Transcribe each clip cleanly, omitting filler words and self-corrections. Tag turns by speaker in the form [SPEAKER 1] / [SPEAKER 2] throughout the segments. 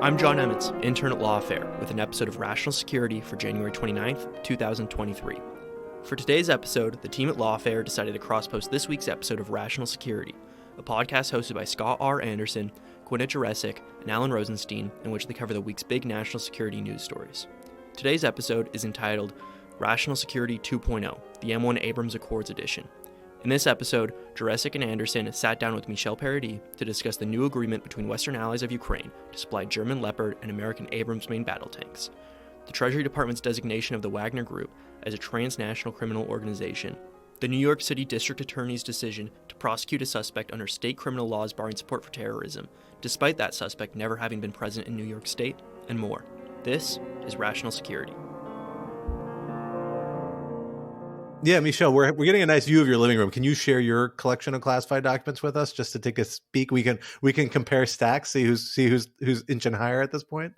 [SPEAKER 1] I'm John Emmons, intern at Lawfare, with an episode of Rational Security for January 29th, 2023. For today's episode, the team at Lawfare decided to cross-post this week's episode of Rational Security, a podcast hosted by Scott R. Anderson, Quinta and Alan Rosenstein, in which they cover the week's big national security news stories. Today's episode is entitled Rational Security 2.0, the M1 Abrams Accords Edition. In this episode, Jurecic and Anderson sat down with Michel Paradis to discuss the new agreement between Western allies of Ukraine to supply German Leopard and American Abrams main battle tanks, the Treasury Department's designation of the Wagner Group as a transnational criminal organization, the New York City District Attorney's decision to prosecute a suspect under state criminal laws barring support for terrorism, despite that suspect never having been present in New York State, and more. This is Rational Security.
[SPEAKER 2] Yeah, Michel, we're getting a nice view of your living room. Can you share your collection of classified documents with us just to take a peek? We can compare stacks, see who's inching higher at this point.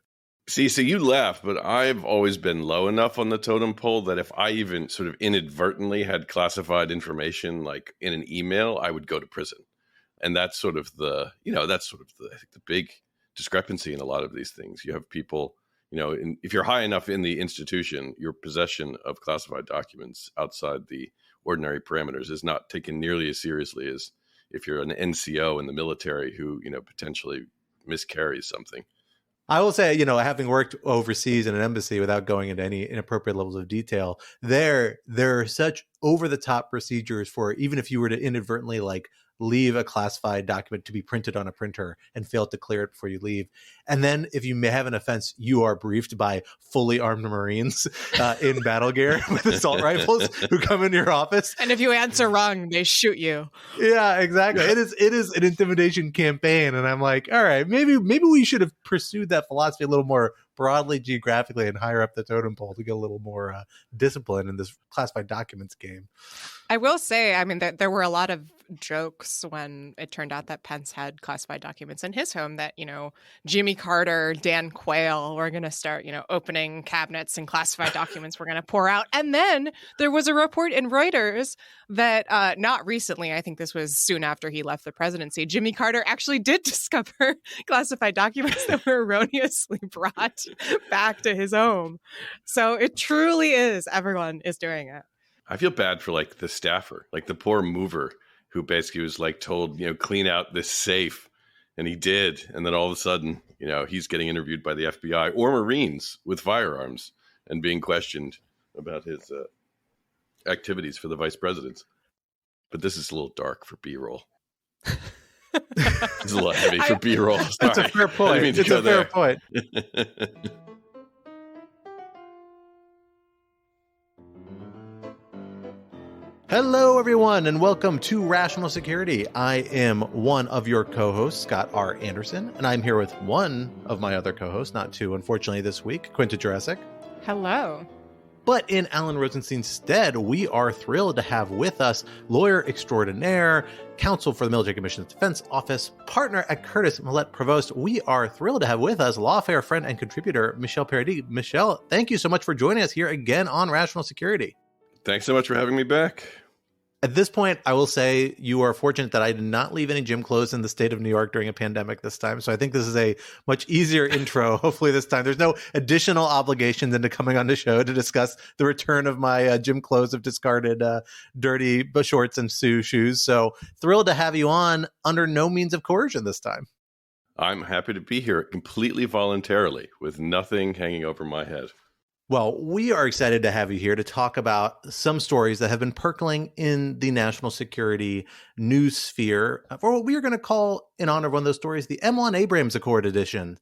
[SPEAKER 3] So you laugh, but I've always been low enough on the totem pole that if I even sort of inadvertently had classified information like in an email, I would go to prison. And that's sort of the big discrepancy in a lot of these things. You have people, if you're high enough in the institution, your possession of classified documents outside the ordinary parameters is not taken nearly as seriously as if you're an NCO in the military who, potentially miscarries something.
[SPEAKER 2] I will say, having worked overseas in an embassy without going into any inappropriate levels of detail, there are such over-the-top procedures for even if you were to inadvertently leave a classified document to be printed on a printer and fail to clear it before you leave. And then if you may have an offense, you are briefed by fully armed Marines in battle gear with assault rifles who come into your office.
[SPEAKER 4] And if you answer wrong, they shoot you.
[SPEAKER 2] Yeah, exactly. It is an intimidation campaign. And I'm like, all right, maybe we should have pursued that philosophy a little more broadly geographically and higher up the totem pole to get a little more discipline in this classified documents game.
[SPEAKER 4] I will say, there were a lot of jokes when it turned out that Pence had classified documents in his home that, Jimmy Carter, Dan Quayle were going to start, opening cabinets and classified documents were going to pour out. And then there was a report in Reuters that not recently, I think this was soon after he left the presidency, Jimmy Carter actually did discover classified documents that were erroneously brought back to his home. So it truly is. Everyone is doing it.
[SPEAKER 3] I feel bad for the staffer, the poor mover who basically was told, clean out this safe. And he did. And then all of a sudden, he's getting interviewed by the FBI or Marines with firearms and being questioned about his activities for the vice president. But this is a little dark for B-roll. It's a little heavy for B-roll.
[SPEAKER 2] That's a fair point. It's a fair point. Hello, everyone, and welcome to Rational Security. I am one of your co-hosts, Scott R. Anderson, and I'm here with one of my other co-hosts, not two, unfortunately, this week, Quinta Jurecic.
[SPEAKER 4] Hello. But
[SPEAKER 2] in Alan Rosenstein's stead, we are thrilled to have with us lawyer extraordinaire, counsel for the Military Commission's Defense Office, partner at Curtis Millett Provost. We are thrilled to have with us Lawfare friend and contributor, Michel Paradis. Michel, thank you so much for joining us here again on Rational Security.
[SPEAKER 3] Thanks so much for having me back.
[SPEAKER 2] At this point, I will say you are fortunate that I did not leave any gym clothes in the state of New York during a pandemic this time. So I think this is a much easier intro. Hopefully this time there's no additional obligations into coming on the show to discuss the return of my gym clothes of discarded dirty shorts and shoes. So thrilled to have you on under no means of coercion this time.
[SPEAKER 3] I'm happy to be here completely voluntarily with nothing hanging over my head.
[SPEAKER 2] Well, we are excited to have you here to talk about some stories that have been percolating in the national security news sphere for what we are going to call, in honor of one of those stories, the M1 Abrams Accord Edition.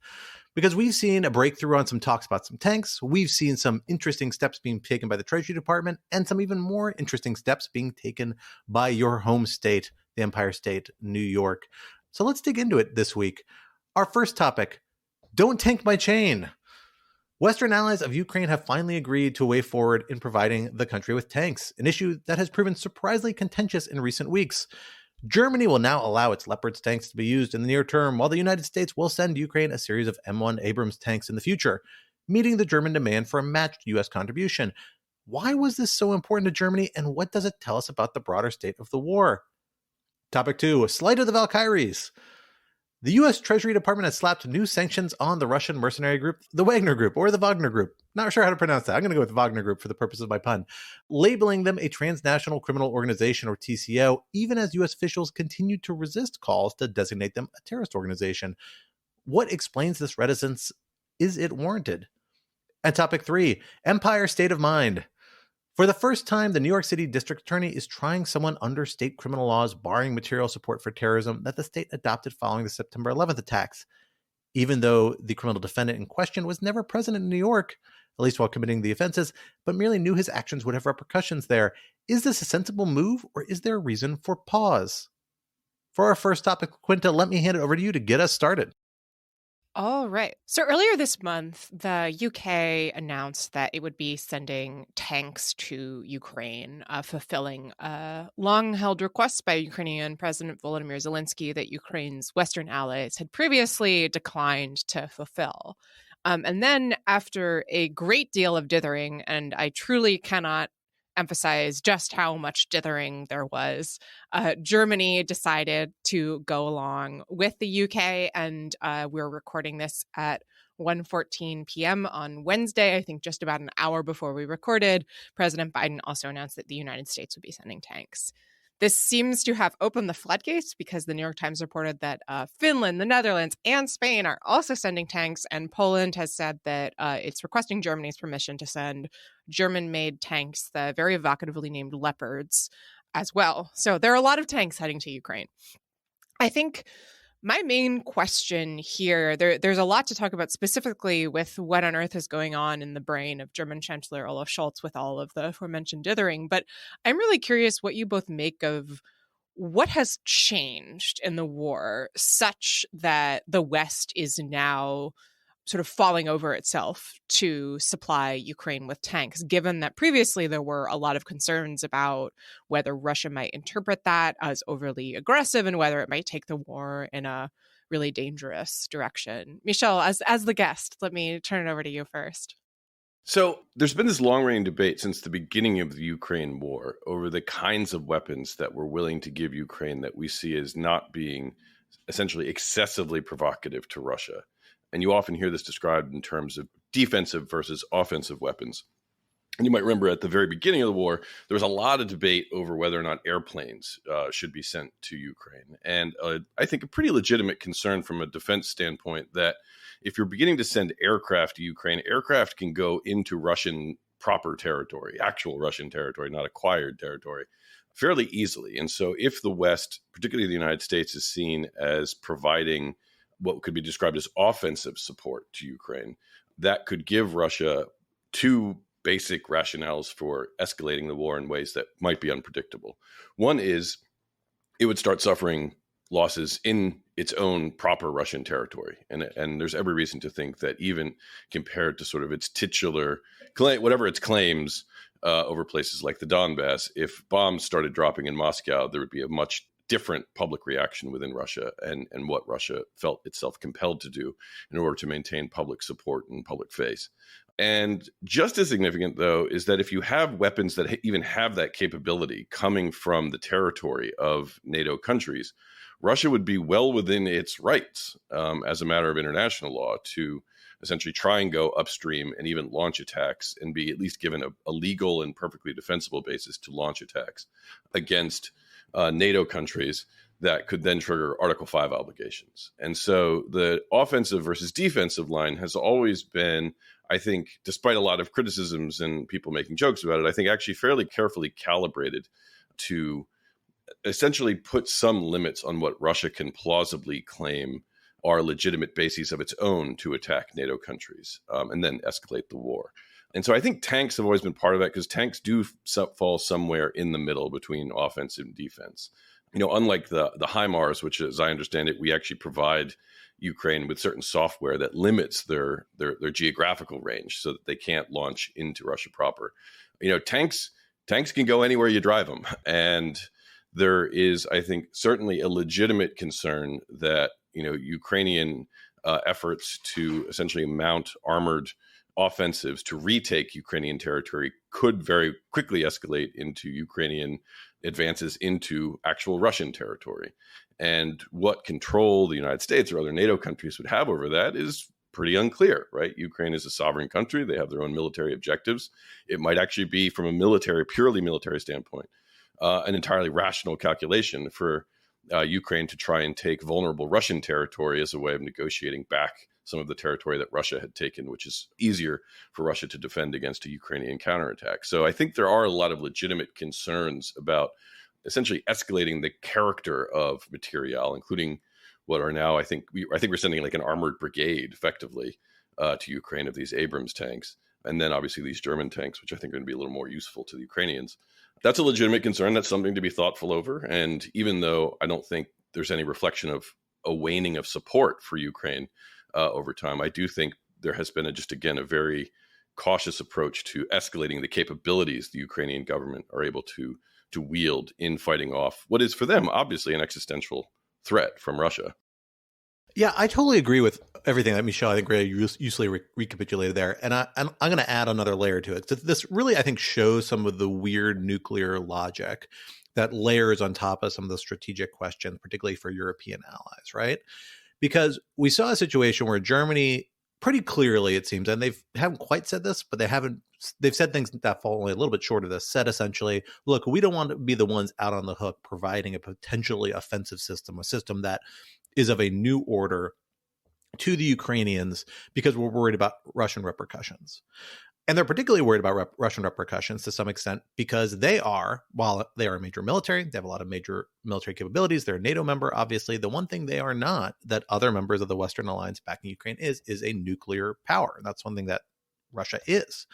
[SPEAKER 2] Because we've seen a breakthrough on some talks about some tanks, we've seen some interesting steps being taken by the Treasury Department, and some even more interesting steps being taken by your home state, the Empire State, New York. So let's dig into it this week. Our first topic, don't tank my chain. Western allies of Ukraine have finally agreed to a way forward in providing the country with tanks, an issue that has proven surprisingly contentious in recent weeks. Germany will now allow its Leopard tanks to be used in the near term, while the United States will send Ukraine a series of M1 Abrams tanks in the future, meeting the German demand for a matched U.S. contribution. Why was this so important to Germany, and what does it tell us about the broader state of the war? Topic 2, Slight of the Valkyries. The U.S. Treasury Department has slapped new sanctions on the Russian mercenary group, the Wagner Group, or the Wagner Group. Not sure how to pronounce that. I'm going to go with Wagner Group for the purpose of my pun. Labeling them a Transnational Criminal Organization, or TCO, even as U.S. officials continue to resist calls to designate them a terrorist organization. What explains this reticence? Is it warranted? And topic 3, Empire State of Mind. For the first time, the New York City District Attorney is trying someone under state criminal laws barring material support for terrorism that the state adopted following the September 11th attacks. Even though the criminal defendant in question was never present in New York, at least while committing the offenses, but merely knew his actions would have repercussions there. Is this a sensible move, or is there a reason for pause? For our first topic, Quinta, let me hand it over to you to get us started.
[SPEAKER 4] All right. So earlier this month, the UK announced that it would be sending tanks to Ukraine, fulfilling a long-held request by Ukrainian President Volodymyr Zelensky that Ukraine's Western allies had previously declined to fulfill. And then after a great deal of dithering, and I truly cannot emphasize just how much dithering there was, Germany decided to go along with the UK, and we're recording this at 1:14 p.m. on Wednesday. I think just about an hour before we recorded, President Biden also announced that the United States would be sending tanks. This seems to have opened the floodgates because the New York Times reported that Finland, the Netherlands, and Spain are also sending tanks, and Poland has said that it's requesting Germany's permission to send German-made tanks, the very evocatively named Leopards, as well. So there are a lot of tanks heading to Ukraine. I think my main question here, there's a lot to talk about specifically with what on earth is going on in the brain of German Chancellor Olaf Scholz with all of the aforementioned dithering. But I'm really curious what you both make of what has changed in the war such that the West is now sort of falling over itself to supply Ukraine with tanks, given that previously there were a lot of concerns about whether Russia might interpret that as overly aggressive and whether it might take the war in a really dangerous direction. Michel, as the guest, let me turn it over to you first.
[SPEAKER 3] So there's been this long-running debate since the beginning of the Ukraine war over the kinds of weapons that we're willing to give Ukraine that we see as not being essentially excessively provocative to Russia. And you often hear this described in terms of defensive versus offensive weapons. And you might remember at the very beginning of the war, there was a lot of debate over whether or not airplanes should be sent to Ukraine. And I think a pretty legitimate concern from a defense standpoint that if you're beginning to send aircraft to Ukraine, aircraft can go into Russian proper territory, actual Russian territory, not acquired territory, fairly easily. And so if the West, particularly the United States, is seen as providing what could be described as offensive support to Ukraine, that could give Russia two basic rationales for escalating the war in ways that might be unpredictable. One is it would start suffering losses in its own proper Russian territory. And there's every reason to think that even compared to sort of its titular, whatever its claims over places like the Donbass, if bombs started dropping in Moscow, there would be a much different public reaction within Russia and what Russia felt itself compelled to do in order to maintain public support and public face. And just as significant, though, is that if you have weapons that even have that capability coming from the territory of NATO countries, Russia would be well within its rights as a matter of international law to essentially try and go upstream and even launch attacks and be at least given a legal and perfectly defensible basis to launch attacks against NATO countries that could then trigger Article 5 obligations. And so the offensive versus defensive line has always been, I think, despite a lot of criticisms and people making jokes about it, I think actually fairly carefully calibrated to essentially put some limits on what Russia can plausibly claim are legitimate bases of its own to attack NATO countries and then escalate the war. And so I think tanks have always been part of that because tanks do fall somewhere in the middle between offense and defense. You know, unlike the HIMARS, which, as I understand it, we actually provide Ukraine with certain software that limits their geographical range so that they can't launch into Russia proper. You know, tanks can go anywhere you drive them. And there is, I think, certainly a legitimate concern that, you know, Ukrainian efforts to essentially mount armored offensives to retake Ukrainian territory could very quickly escalate into Ukrainian advances into actual Russian territory. And what control the United States or other NATO countries would have over that is pretty unclear, right? Ukraine is a sovereign country. They have their own military objectives. It might actually be, from a purely military standpoint, an entirely rational calculation for Ukraine to try and take vulnerable Russian territory as a way of negotiating back some of the territory that Russia had taken, which is easier for Russia to defend against a Ukrainian counterattack. So I think there are a lot of legitimate concerns about essentially escalating the character of materiel, including what are now, I think we're sending like an armored brigade effectively to Ukraine of these Abrams tanks. And then obviously these German tanks, which I think are going to be a little more useful to the Ukrainians. That's a legitimate concern. That's something to be thoughtful over. And even though I don't think there's any reflection of a waning of support for Ukraine over time, I do think there has been a very cautious approach to escalating the capabilities the Ukrainian government are able to wield in fighting off what is for them obviously an existential threat from Russia.
[SPEAKER 2] Yeah, I totally agree with everything that Michel, I think, really usefully recapitulated there. And I'm going to add another layer to it. So this really, I think, shows some of the weird nuclear logic that layers on top of some of the strategic questions, particularly for European allies, right? Because we saw a situation where Germany pretty clearly, it seems, and they haven't quite said this, but they've said things that fall only a little bit short of this, said essentially, look, we don't want to be the ones out on the hook providing a potentially offensive system, a system that is of a new order to the Ukrainians because we're worried about Russian repercussions. And they're particularly worried about Russian repercussions to some extent because while they are a major military, they have a lot of major military capabilities. They're a NATO member, obviously. The one thing they are not that other members of the Western alliance backing Ukraine is a nuclear power. And that's one thing that Russia is.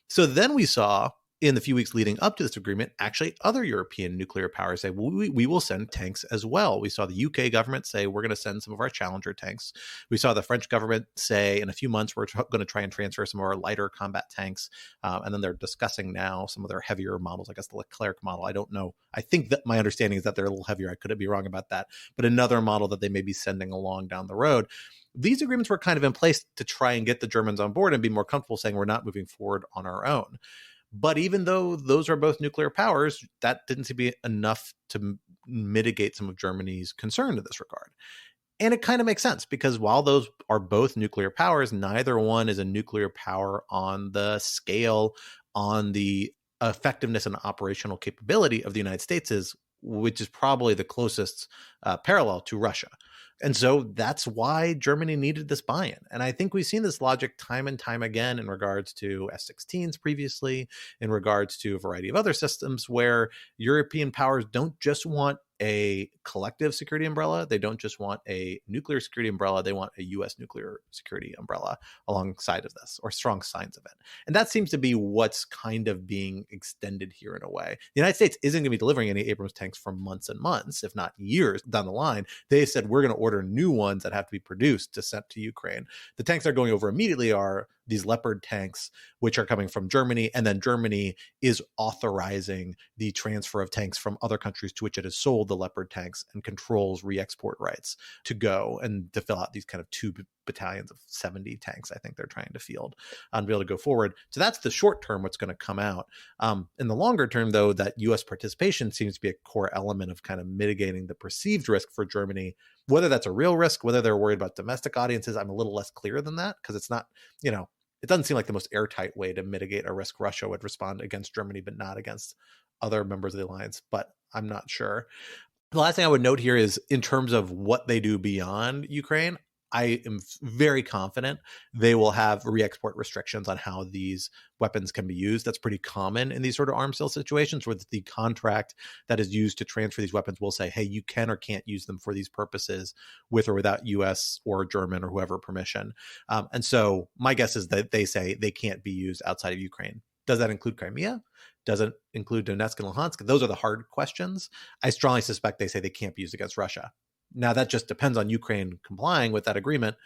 [SPEAKER 2] So then we saw in the few weeks leading up to this agreement, actually other European nuclear powers say, well, we will send tanks as well. We saw the UK government say, we're going to send some of our Challenger tanks. We saw the French government say, in a few months, we're going to try and transfer some of our lighter combat tanks. And then they're discussing now some of their heavier models, I guess the Leclerc model. I don't know. I think that my understanding is that they're a little heavier. I could be wrong about that. But another model that they may be sending along down the road. These agreements were kind of in place to try and get the Germans on board and be more comfortable saying we're not moving forward on our own. But even though those are both nuclear powers, that didn't seem to be enough to mitigate some of Germany's concern in this regard. And it kind of makes sense because while those are both nuclear powers, neither one is a nuclear power on the scale, on the effectiveness and operational capability of the United States, which is probably the closest parallel to Russia. And so that's why Germany needed this buy-in. And I think we've seen this logic time and time again in regards to F-16s previously, in regards to a variety of other systems where European powers don't just want a collective security umbrella. They don't just want a nuclear security umbrella. They want a U.S. nuclear security umbrella alongside of this, or strong signs of it. And that seems to be what's kind of being extended here in a way. The United States isn't going to be delivering any Abrams tanks for months and months, if not years down the line. They said, we're going to order new ones that have to be produced to send to Ukraine. The tanks they're going over immediately are these Leopard tanks, which are coming from Germany. And then Germany is authorizing the transfer of tanks from other countries to which it has sold the Leopard tanks and controls re-export rights to go and to fill out these kind of 2 battalions of 70 tanks, I think they're trying to field and be able to go forward. So that's the short term, what's going to come out. In the longer term, though, that U.S. participation seems to be a core element of kind of mitigating the perceived risk for Germany. Whether that's a real risk, whether they're worried about domestic audiences, I'm a little less clear than that because it's not, it doesn't seem like the most airtight way to mitigate a risk. Russia would respond against Germany, but not against other members of the alliance, but I'm not sure. The last thing I would note here is in terms of what they do beyond Ukraine, I am very confident they will have re-export restrictions on how these weapons can be used. That's pretty common in these sort of arms sale situations where the contract that is used to transfer these weapons will say, hey, you can or can't use them for these purposes with or without US or German or whoever permission. And so my guess is that they say they can't be used outside of Ukraine. Does that include Crimea? Does it include Donetsk and Luhansk? Those are the hard questions. I strongly suspect they say they can't be used against Russia. Now, that just depends on Ukraine complying with that agreement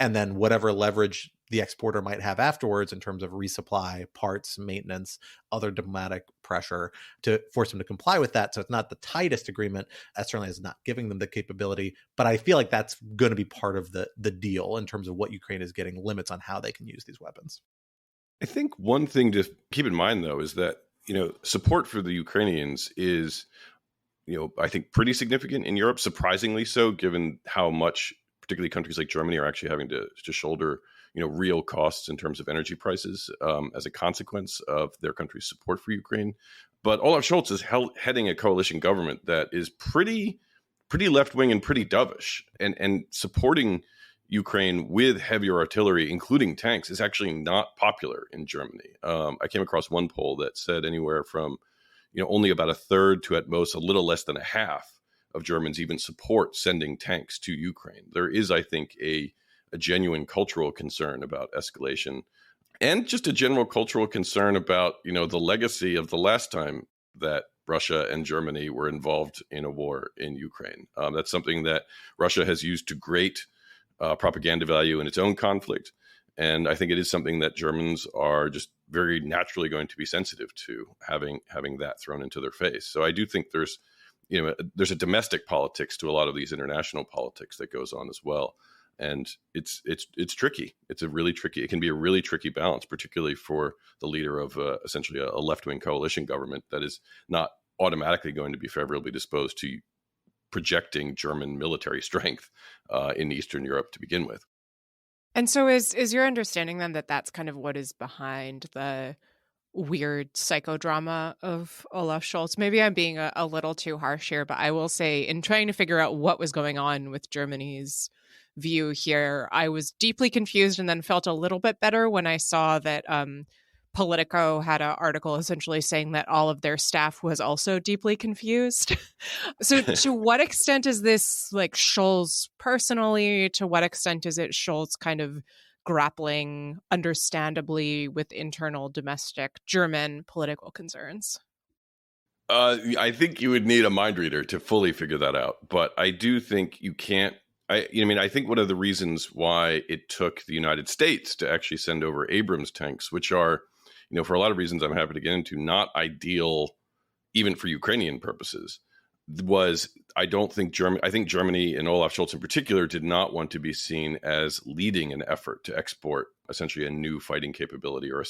[SPEAKER 2] and then whatever leverage the exporter might have afterwards in terms of resupply, parts, maintenance, other diplomatic pressure to force them to comply with that. So it's not the tightest agreement. That certainly is not giving them the capability. But I feel like that's going to be part of the deal in terms of what Ukraine is getting, limits on how they can use these weapons.
[SPEAKER 3] I think one thing to keep in mind, though, is that, support for the Ukrainians is, I think pretty significant in Europe, surprisingly so, given how much particularly countries like Germany are actually having to shoulder, real costs in terms of energy prices as a consequence of their country's support for Ukraine. But Olaf Scholz is heading a coalition government that is pretty left-wing and pretty dovish, and supporting Ukraine with heavier artillery, including tanks, is actually not popular in Germany. I came across one poll that said anywhere from, only about a third to at most a little less than a half of Germans even support sending tanks to Ukraine. There is, I think, a genuine cultural concern about escalation, and just a general cultural concern about, the legacy of the last time that Russia and Germany were involved in a war in Ukraine. That's something that Russia has used to great propaganda value in its own conflict. And I think it is something that Germans are just very naturally going to be sensitive to, having that thrown into their face. So I do think there's a domestic politics to a lot of these international politics that goes on as well. And it's tricky. It can be a really tricky balance, particularly for the leader of essentially a left-wing coalition government that is not automatically going to be favorably disposed to projecting German military strength in Eastern Europe to begin with.
[SPEAKER 4] And so is your understanding then that that's kind of what is behind the weird psychodrama of Olaf Scholz? Maybe I'm being a little too harsh here, but I will say, in trying to figure out what was going on with Germany's view here, I was deeply confused and then felt a little bit better when I saw that Politico had an article essentially saying that all of their staff was also deeply confused. So to what extent is this like Scholz personally? To what extent is it Scholz kind of grappling understandably with internal domestic German political concerns?
[SPEAKER 3] I think you would need a mind reader to fully figure that out. But I do think you can't. I think one of the reasons why it took the United States to actually send over Abrams tanks, which are, for a lot of reasons I'm happy to get into, not ideal even for Ukrainian purposes, was I think Germany and Olaf Scholz in particular did not want to be seen as leading an effort to export essentially a new fighting capability or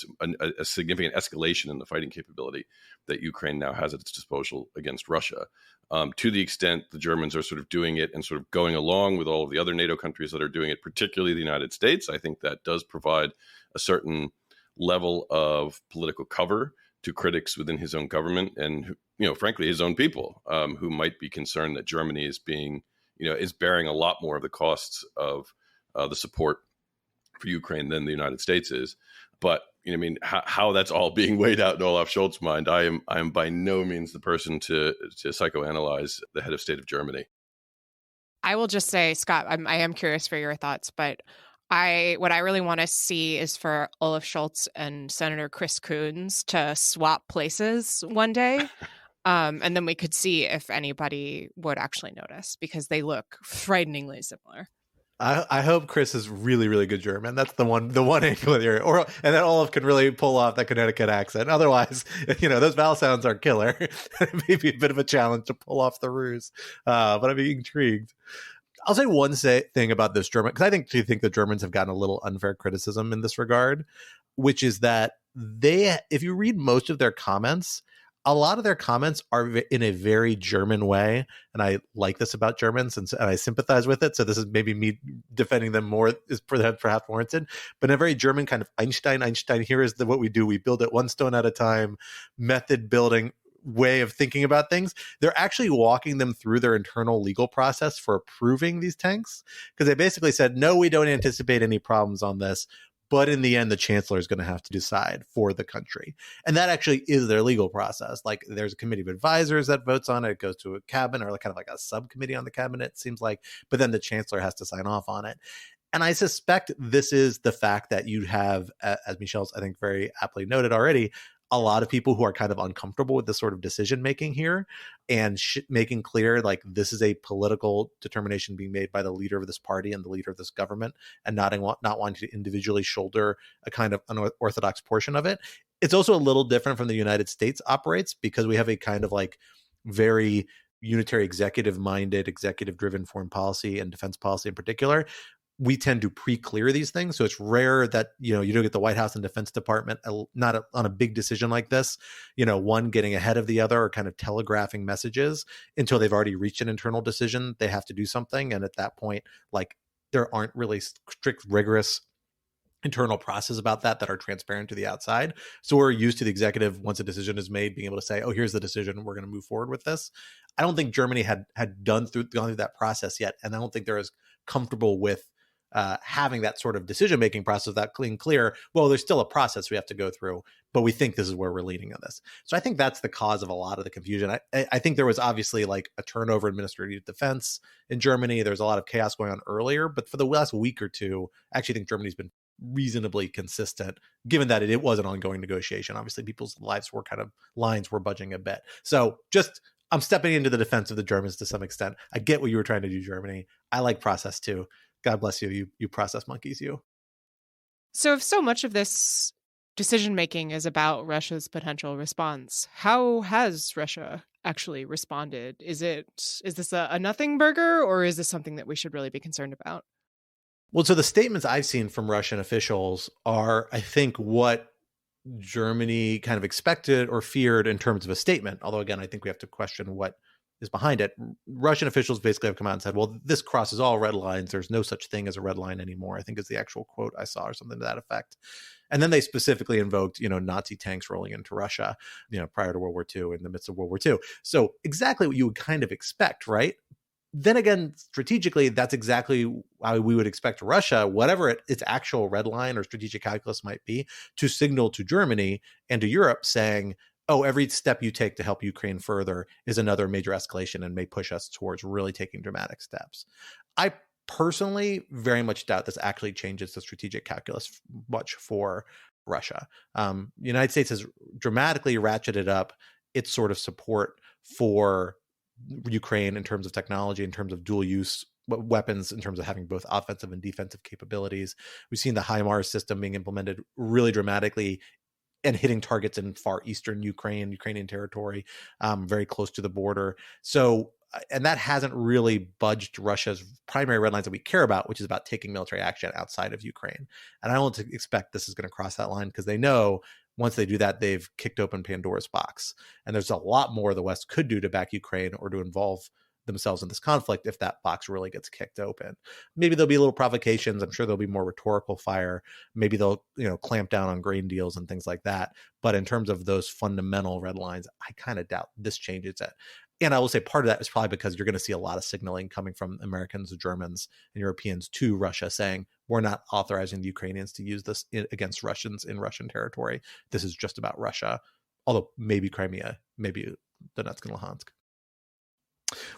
[SPEAKER 3] a significant escalation in the fighting capability that Ukraine now has at its disposal against Russia. To the extent the Germans are sort of doing it and sort of going along with all of the other NATO countries that are doing it, particularly the United States, I think that does provide a certain level of political cover to critics within his own government and, frankly, his own people who might be concerned that Germany is bearing a lot more of the costs of the support for Ukraine than the United States is. But how that's all being weighed out in Olaf Scholz's mind, I am by no means the person to psychoanalyze the head of state of Germany.
[SPEAKER 4] I will just say, Scott, I am curious for your thoughts, but what I really want to see is for Olaf Scholz and Senator Chris Coons to swap places one day. And then we could see if anybody would actually notice, because they look frighteningly similar.
[SPEAKER 2] I hope Chris is really, really good German. That's the one angle here. And then Olaf can really pull off that Connecticut accent. Otherwise, those vowel sounds are killer. It may be a bit of a challenge to pull off the ruse. But I'm intrigued. I'll say one thing about this German, because I think the Germans have gotten a little unfair criticism in this regard, which is that if you read most of their comments, a lot of their comments are in a very German way. And I like this about Germans and I sympathize with it. So this is maybe me defending them more is perhaps warranted, but in a very German kind of Einstein, here is what we do. We build it one stone at a time, method building way of thinking about things. They're actually walking them through their internal legal process for approving these tanks, because they basically said, no, we don't anticipate any problems on this. But in the end, the chancellor is going to have to decide for the country. And that actually is their legal process. Like, there's a committee of advisors that votes on it. It goes to a cabinet, or kind of like a subcommittee on the cabinet, it seems like. But then the chancellor has to sign off on it. And I suspect this is the fact that you have, as Michel's, I think, very aptly noted already, a lot of people who are kind of uncomfortable with this sort of decision making here, and making clear like this is a political determination being made by the leader of this party and the leader of this government, and not wanting to individually shoulder a kind of unorthodox portion of it. It's also a little different from the United States operates, because we have a kind of like very unitary executive driven foreign policy and defense policy in particular. we tend to pre-clear these things. So it's rare that, you don't get the White House and Defense Department on a big decision like this, one getting ahead of the other or kind of telegraphing messages until they've already reached an internal decision. They have to do something. And at that point, like, there aren't really strict, rigorous internal process about that are transparent to the outside. So we're used to the executive, once a decision is made, being able to say, oh, here's the decision, we're going to move forward with this. I don't think Germany had gone through that process yet. And I don't think they're as comfortable with having that sort of decision-making process, that clear, well, there's still a process we have to go through, but we think this is where we're leading on this. So I think that's the cause of a lot of the confusion. I think there was obviously like a turnover in Ministry of Defense in Germany. There's a lot of chaos going on earlier, but for the last week or two, I actually think Germany's been reasonably consistent, given that it was an ongoing negotiation. Obviously, people's lines were budging a bit. So I'm stepping into the defense of the Germans to some extent. I get what you were trying to do, Germany. I like process too. God bless you. You process monkeys, you.
[SPEAKER 4] So if so much of this decision-making is about Russia's potential response, how has Russia actually responded? Is this a nothing burger, or is this something that we should really be concerned about?
[SPEAKER 2] Well, so the statements I've seen from Russian officials are, I think, what Germany kind of expected or feared in terms of a statement. Although, again, I think we have to question what is behind it. Russian officials basically have come out and said, well, this crosses all red lines. There's no such thing as a red line anymore, I think is the actual quote I saw, or something to that effect. And then they specifically invoked, Nazi tanks rolling into Russia, prior to World War II, in the midst of World War II. So exactly what you would kind of expect, right? Then again, strategically, that's exactly how we would expect Russia, whatever its actual red line or strategic calculus might be, to signal to Germany and to Europe saying, oh, every step you take to help Ukraine further is another major escalation and may push us towards really taking dramatic steps. I personally very much doubt this actually changes the strategic calculus much for Russia. The United States has dramatically ratcheted up its sort of support for Ukraine in terms of technology, in terms of dual use weapons, in terms of having both offensive and defensive capabilities. We've seen the HIMARS system being implemented really dramatically and hitting targets in far eastern Ukrainian territory, very close to the border. So, and that hasn't really budged Russia's primary red lines that we care about, which is about taking military action outside of Ukraine. And I don't expect this is going to cross that line, because they know once they do that, they've kicked open Pandora's box. And there's a lot more the West could do to back Ukraine or to involve themselves in this conflict if that box really gets kicked open. Maybe there'll be little provocations. I'm sure there'll be more rhetorical fire. Maybe they'll, clamp down on grain deals and things like that. But in terms of those fundamental red lines, I kind of doubt this changes it. And I will say part of that is probably because you're going to see a lot of signaling coming from Americans, Germans, and Europeans to Russia saying, we're not authorizing the Ukrainians to use this against Russians in Russian territory. This is just about Russia. Although maybe Crimea, maybe Donetsk and Luhansk.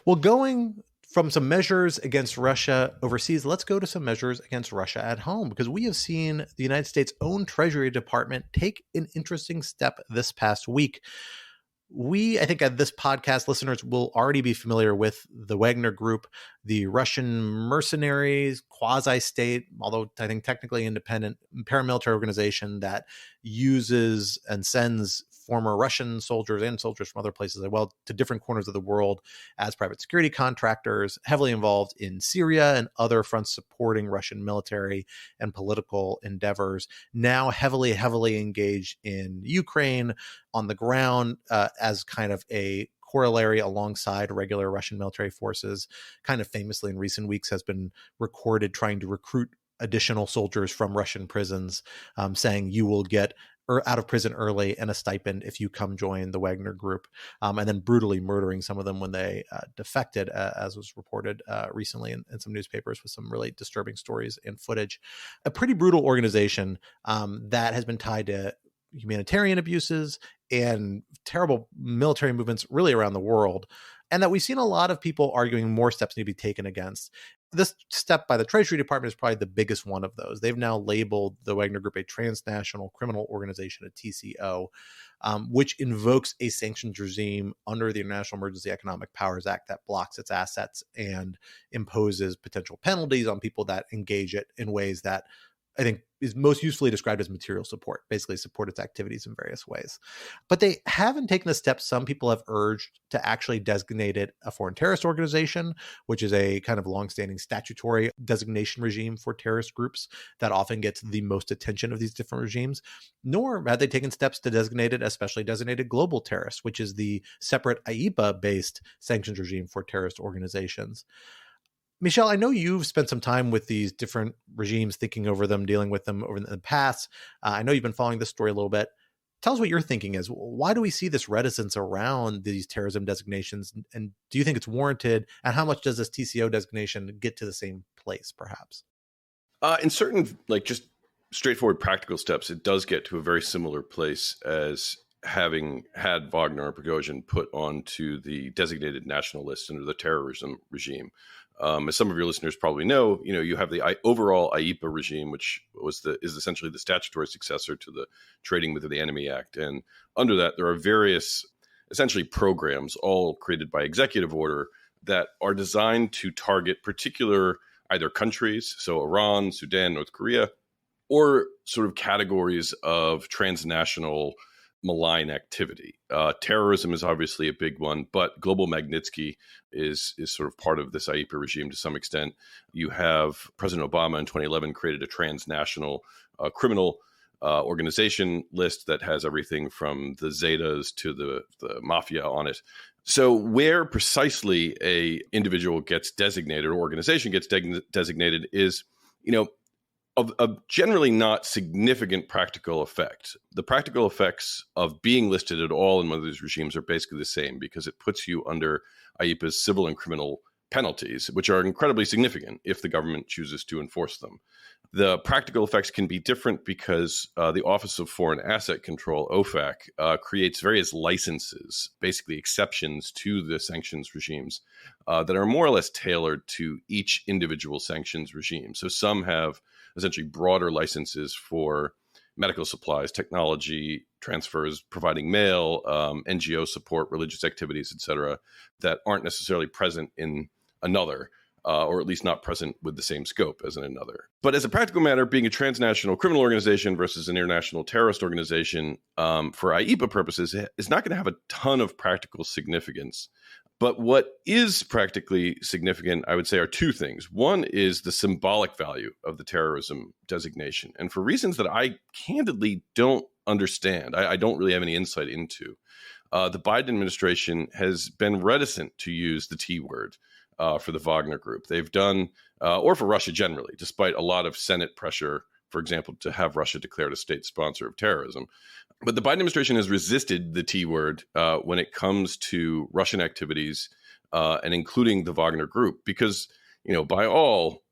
[SPEAKER 2] Well, going from some measures against Russia overseas, let's go to some measures against Russia at home, because we have seen the United States' own Treasury Department take an interesting step this past week. I think this podcast listeners will already be familiar with the Wagner Group, the Russian mercenaries, quasi-state, although I think technically independent, paramilitary organization that uses and sends former Russian soldiers and soldiers from other places as well to different corners of the world as private security contractors, heavily involved in Syria and other fronts supporting Russian military and political endeavors, now heavily engaged in Ukraine on the ground as kind of a corollary alongside regular Russian military forces. Kind of famously in recent weeks has been recorded trying to recruit additional soldiers from Russian prisons, saying you will get out of prison early and a stipend if you come join the Wagner Group, and then brutally murdering some of them when they defected, as was reported recently in some newspapers with some really disturbing stories and footage. A pretty brutal organization that has been tied to humanitarian abuses and terrible military movements really around the world, and that we've seen a lot of people arguing more steps need to be taken against. This step by the Treasury Department is probably the biggest one of those. They've now labeled the Wagner Group a Transnational Criminal Organization, a TCO, which invokes a sanctions regime under the International Emergency Economic Powers Act that blocks its assets and imposes potential penalties on people that engage it in ways that I think is most usefully described as material support, basically support its activities in various ways. But they haven't taken the steps some people have urged to actually designate it a foreign terrorist organization, which is a kind of longstanding statutory designation regime for terrorist groups that often gets the most attention of these different regimes. Nor have they taken steps to designate it a specially designated global terrorist, which is the separate IEPA-based sanctions regime for terrorist organizations. Michel, I know you've spent some time with these different regimes, thinking over them, dealing with them over the past. I know you've been following this story a little bit. Tell us what your thinking is. Why do we see this reticence around these terrorism designations? And do you think it's warranted? And how much does this TCO designation get to the same place, perhaps?
[SPEAKER 3] In certain, just straightforward practical steps, it does get to a very similar place as having had Wagner and Prigozhin put onto the designated national list under the terrorism regime. As some of your listeners probably know, you have the overall IEPA regime, which is essentially the statutory successor to the Trading with the Enemy Act. And under that, there are various essentially programs, all created by executive order, that are designed to target particular either countries, so Iran, Sudan, North Korea, or sort of categories of transnational malign activity. Terrorism is obviously a big one, but global Magnitsky is sort of part of this IEPA regime to some extent. You have President Obama in 2011 created a transnational criminal organization list that has everything from the Zetas to the mafia on it. So where precisely a individual gets designated or organization gets designated is, of generally not significant practical effect. The practical effects of being listed at all in one of these regimes are basically the same, because it puts you under IEPA's civil and criminal penalties, which are incredibly significant if the government chooses to enforce them. The practical effects can be different because the Office of Foreign Asset Control, OFAC, creates various licenses, basically exceptions to the sanctions regimes that are more or less tailored to each individual sanctions regime. So some have essentially broader licenses for medical supplies, technology transfers, providing mail, NGO support, religious activities, etc., that aren't necessarily present in another, or at least not present with the same scope as in another. But as a practical matter, being a transnational criminal organization versus an international terrorist organization for IEPA purposes is not going to have a ton of practical significance. But what is practically significant, I would say, are two things. One is the symbolic value of the terrorism designation. And for reasons that I candidly don't understand, I don't really have any insight into, the Biden administration has been reticent to use the T word for the Wagner Group. They've done, or for Russia generally, despite a lot of Senate pressure, for example, to have Russia declared a state sponsor of terrorism. But the Biden administration has resisted the T word when it comes to Russian activities and including the Wagner Group, because, by all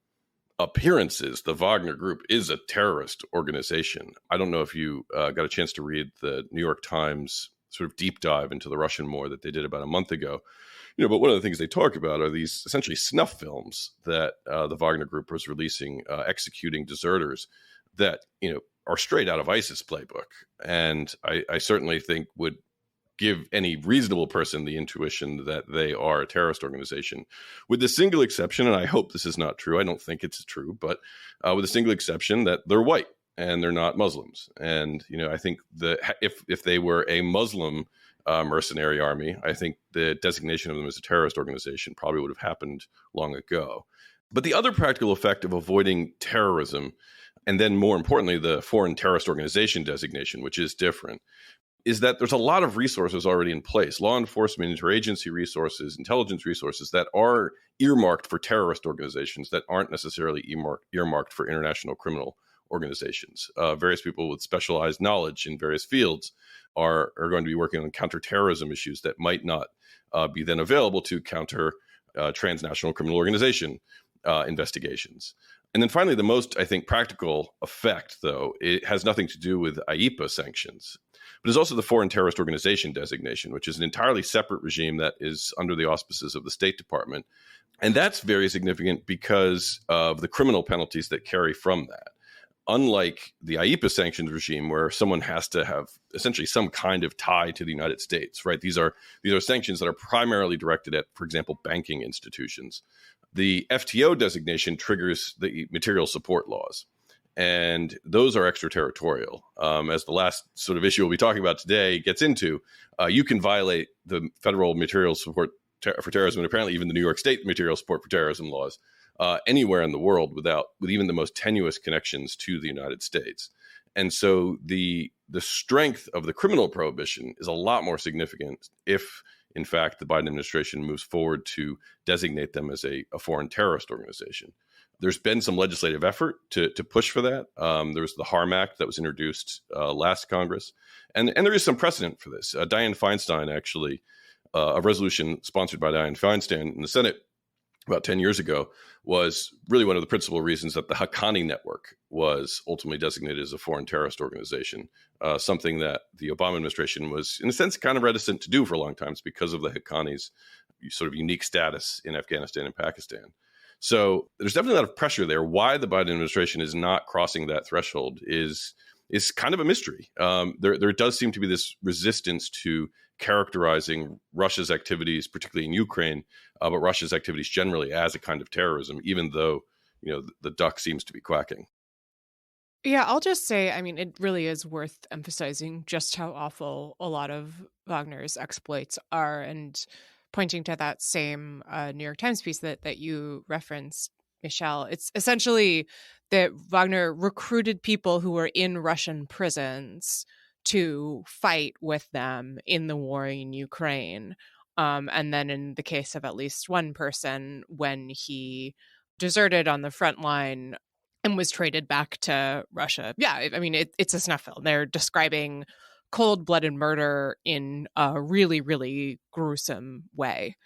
[SPEAKER 3] appearances, the Wagner Group is a terrorist organization. I don't know if you got a chance to read the New York Times sort of deep dive into the Russian war that they did about a month ago. But one of the things they talk about are these essentially snuff films that the Wagner Group was releasing, executing deserters that, are straight out of ISIS playbook. And I certainly think would give any reasonable person the intuition that they are a terrorist organization, with the single exception, and I hope this is not true, I don't think it's true, but with a single exception that they're white and they're not Muslims. And, I think if they were a Muslim mercenary army, I think the designation of them as a terrorist organization probably would have happened long ago. But the other practical effect of avoiding terrorism, and then more importantly, the foreign terrorist organization designation, which is different, is that there's a lot of resources already in place, law enforcement, interagency resources, intelligence resources that are earmarked for terrorist organizations that aren't necessarily earmarked for international criminal organizations. Various people with specialized knowledge in various fields are going to be working on counterterrorism issues that might not be then available to counter transnational criminal organization investigations. And then finally, the most, I think, practical effect, though, it has nothing to do with IEPA sanctions, but is also the foreign terrorist organization designation, which is an entirely separate regime that is under the auspices of the State Department. And that's very significant because of the criminal penalties that carry from that. Unlike the IEPA sanctions regime, where someone has to have essentially some kind of tie to the United States, right? These are sanctions that are primarily directed at, for example, banking institutions. The FTO designation triggers the material support laws. And those are extraterritorial. As the last sort of issue we'll be talking about today gets into, you can violate the federal material support for terrorism, and apparently even the New York State material support for terrorism laws, anywhere in the world with even the most tenuous connections to the United States. And so the strength of the criminal prohibition is a lot more significant if, in fact, the Biden administration moves forward to designate them as a foreign terrorist organization. There's been some legislative effort to push for that. There's the HARM Act that was introduced last Congress. And there is some precedent for this. Dianne Feinstein, actually, a resolution sponsored by Dianne Feinstein in the Senate about 10 years ago, was really one of the principal reasons that the Haqqani network was ultimately designated as a foreign terrorist organization, something that the Obama administration was, in a sense, kind of reticent to do for a long time because of the Haqqani's sort of unique status in Afghanistan and Pakistan. So there's definitely a lot of pressure there. Why the Biden administration is not crossing that threshold is kind of a mystery. There does seem to be this resistance to characterizing Russia's activities, particularly in Ukraine, but Russia's activities generally as a kind of terrorism, even though, the duck seems to be quacking.
[SPEAKER 4] Yeah, I'll just say, I mean, it really is worth emphasizing just how awful a lot of Wagner's exploits are, and pointing to that same New York Times piece that you referenced, Michel. It's essentially that Wagner recruited people who were in Russian prisons to fight with them in the war in Ukraine. And then in the case of at least one person, when he deserted on the front line and was traded back to Russia. Yeah, I mean, it's a snuff film. They're describing cold-blooded murder in a really, really gruesome way.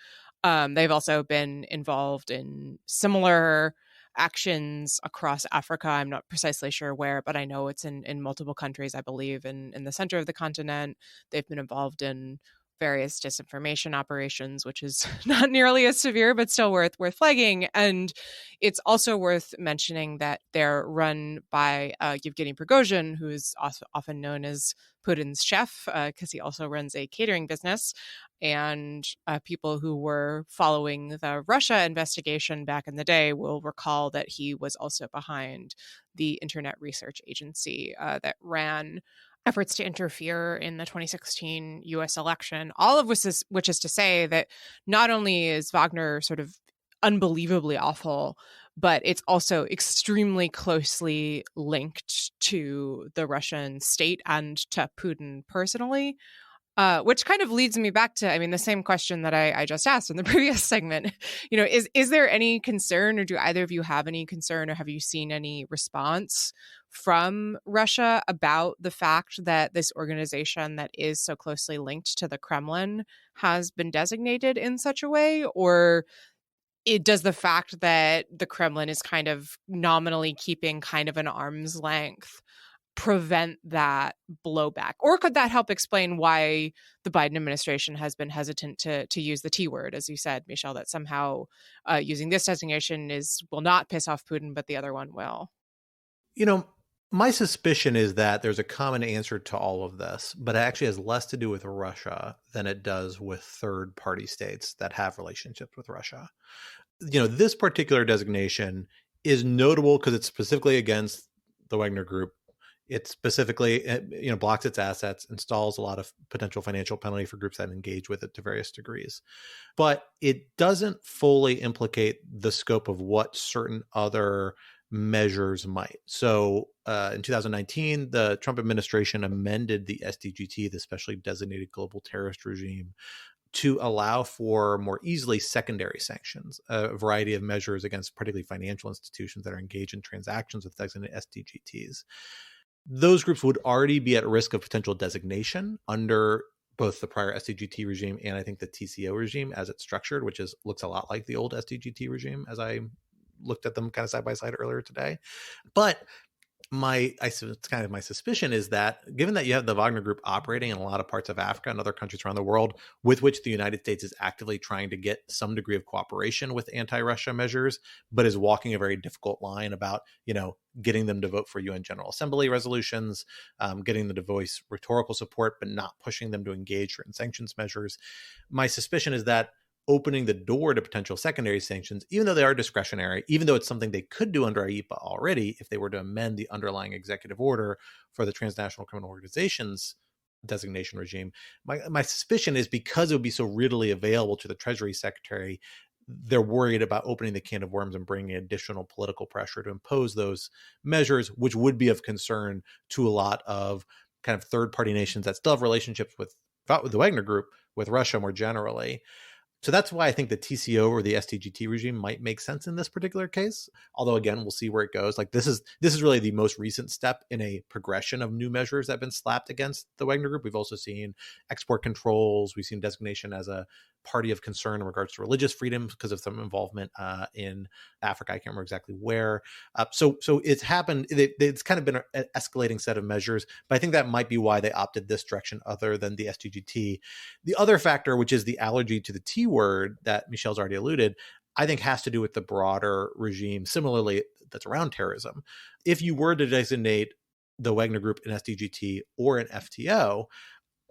[SPEAKER 4] They've also been involved in similar actions across Africa. I'm not precisely sure where, but I know it's in multiple countries, I believe, in the center of the continent. They've been involved in various disinformation operations, which is not nearly as severe, but still worth flagging. And it's also worth mentioning that they're run by Yevgeny Prigozhin, who is often known as Putin's chef, because he also runs a catering business. And people who were following the Russia investigation back in the day will recall that he was also behind the Internet Research Agency that ran efforts to interfere in the 2016 U.S. election, all of which is to say that not only is Wagner sort of unbelievably awful, but it's also extremely closely linked to the Russian state and to Putin personally, which kind of leads me back to, I mean, the same question that I just asked in the previous segment. Is there any concern, or do either of you have any concern, or have you seen any response from Russia about the fact that this organization that is so closely linked to the Kremlin has been designated in such a way? Or does the fact that the Kremlin is kind of nominally keeping kind of an arm's length prevent that blowback? Or could that help explain why the Biden administration has been hesitant to use the T word, as you said, Michel, that somehow using this designation will not piss off Putin, but the other one will?
[SPEAKER 2] My suspicion is that there's a common answer to all of this, but it actually has less to do with Russia than it does with third-party states that have relationships with Russia. This particular designation is notable because it's specifically against the Wagner Group. It specifically, blocks its assets, installs a lot of potential financial penalty for groups that engage with it to various degrees. But it doesn't fully implicate the scope of what certain other measures might. So in 2019, the Trump administration amended the SDGT, the specially designated global terrorist regime, to allow for more easily secondary sanctions, a variety of measures against particularly financial institutions that are engaged in transactions with designated SDGTs. Those groups would already be at risk of potential designation under both the prior SDGT regime and I think the TCO regime as it's structured, which looks a lot like the old SDGT regime as I looked at them kind of side by side earlier today. But it's kind of my suspicion is that given that you have the Wagner Group operating in a lot of parts of Africa and other countries around the world with which the United States is actively trying to get some degree of cooperation with anti-Russia measures, but is walking a very difficult line about, getting them to vote for UN General Assembly resolutions, getting them to voice rhetorical support, but not pushing them to engage in sanctions measures. My suspicion is that opening the door to potential secondary sanctions, even though they are discretionary, even though it's something they could do under IEPA already if they were to amend the underlying executive order for the Transnational Criminal Organization's designation regime. My suspicion is because it would be so readily available to the Treasury Secretary, they're worried about opening the can of worms and bringing additional political pressure to impose those measures, which would be of concern to a lot of kind of third-party nations that still have relationships with the Wagner Group, with Russia more generally. So that's why I think the TCO or the STGT regime might make sense in this particular case. Although, again, we'll see where it goes. Like this is really the most recent step in a progression of new measures that have been slapped against the Wagner Group. We've also seen export controls. We've seen designation as a party of concern in regards to religious freedom because of some involvement in Africa. I can't remember exactly where. So it's happened. It's kind of been an escalating set of measures, but I think that might be why they opted this direction other than the STGT. The other factor, which is the allergy to the T word that Michel's already alluded, I think has to do with the broader regime, similarly, that's around terrorism. If you were to designate the Wagner Group an STGT or an FTO,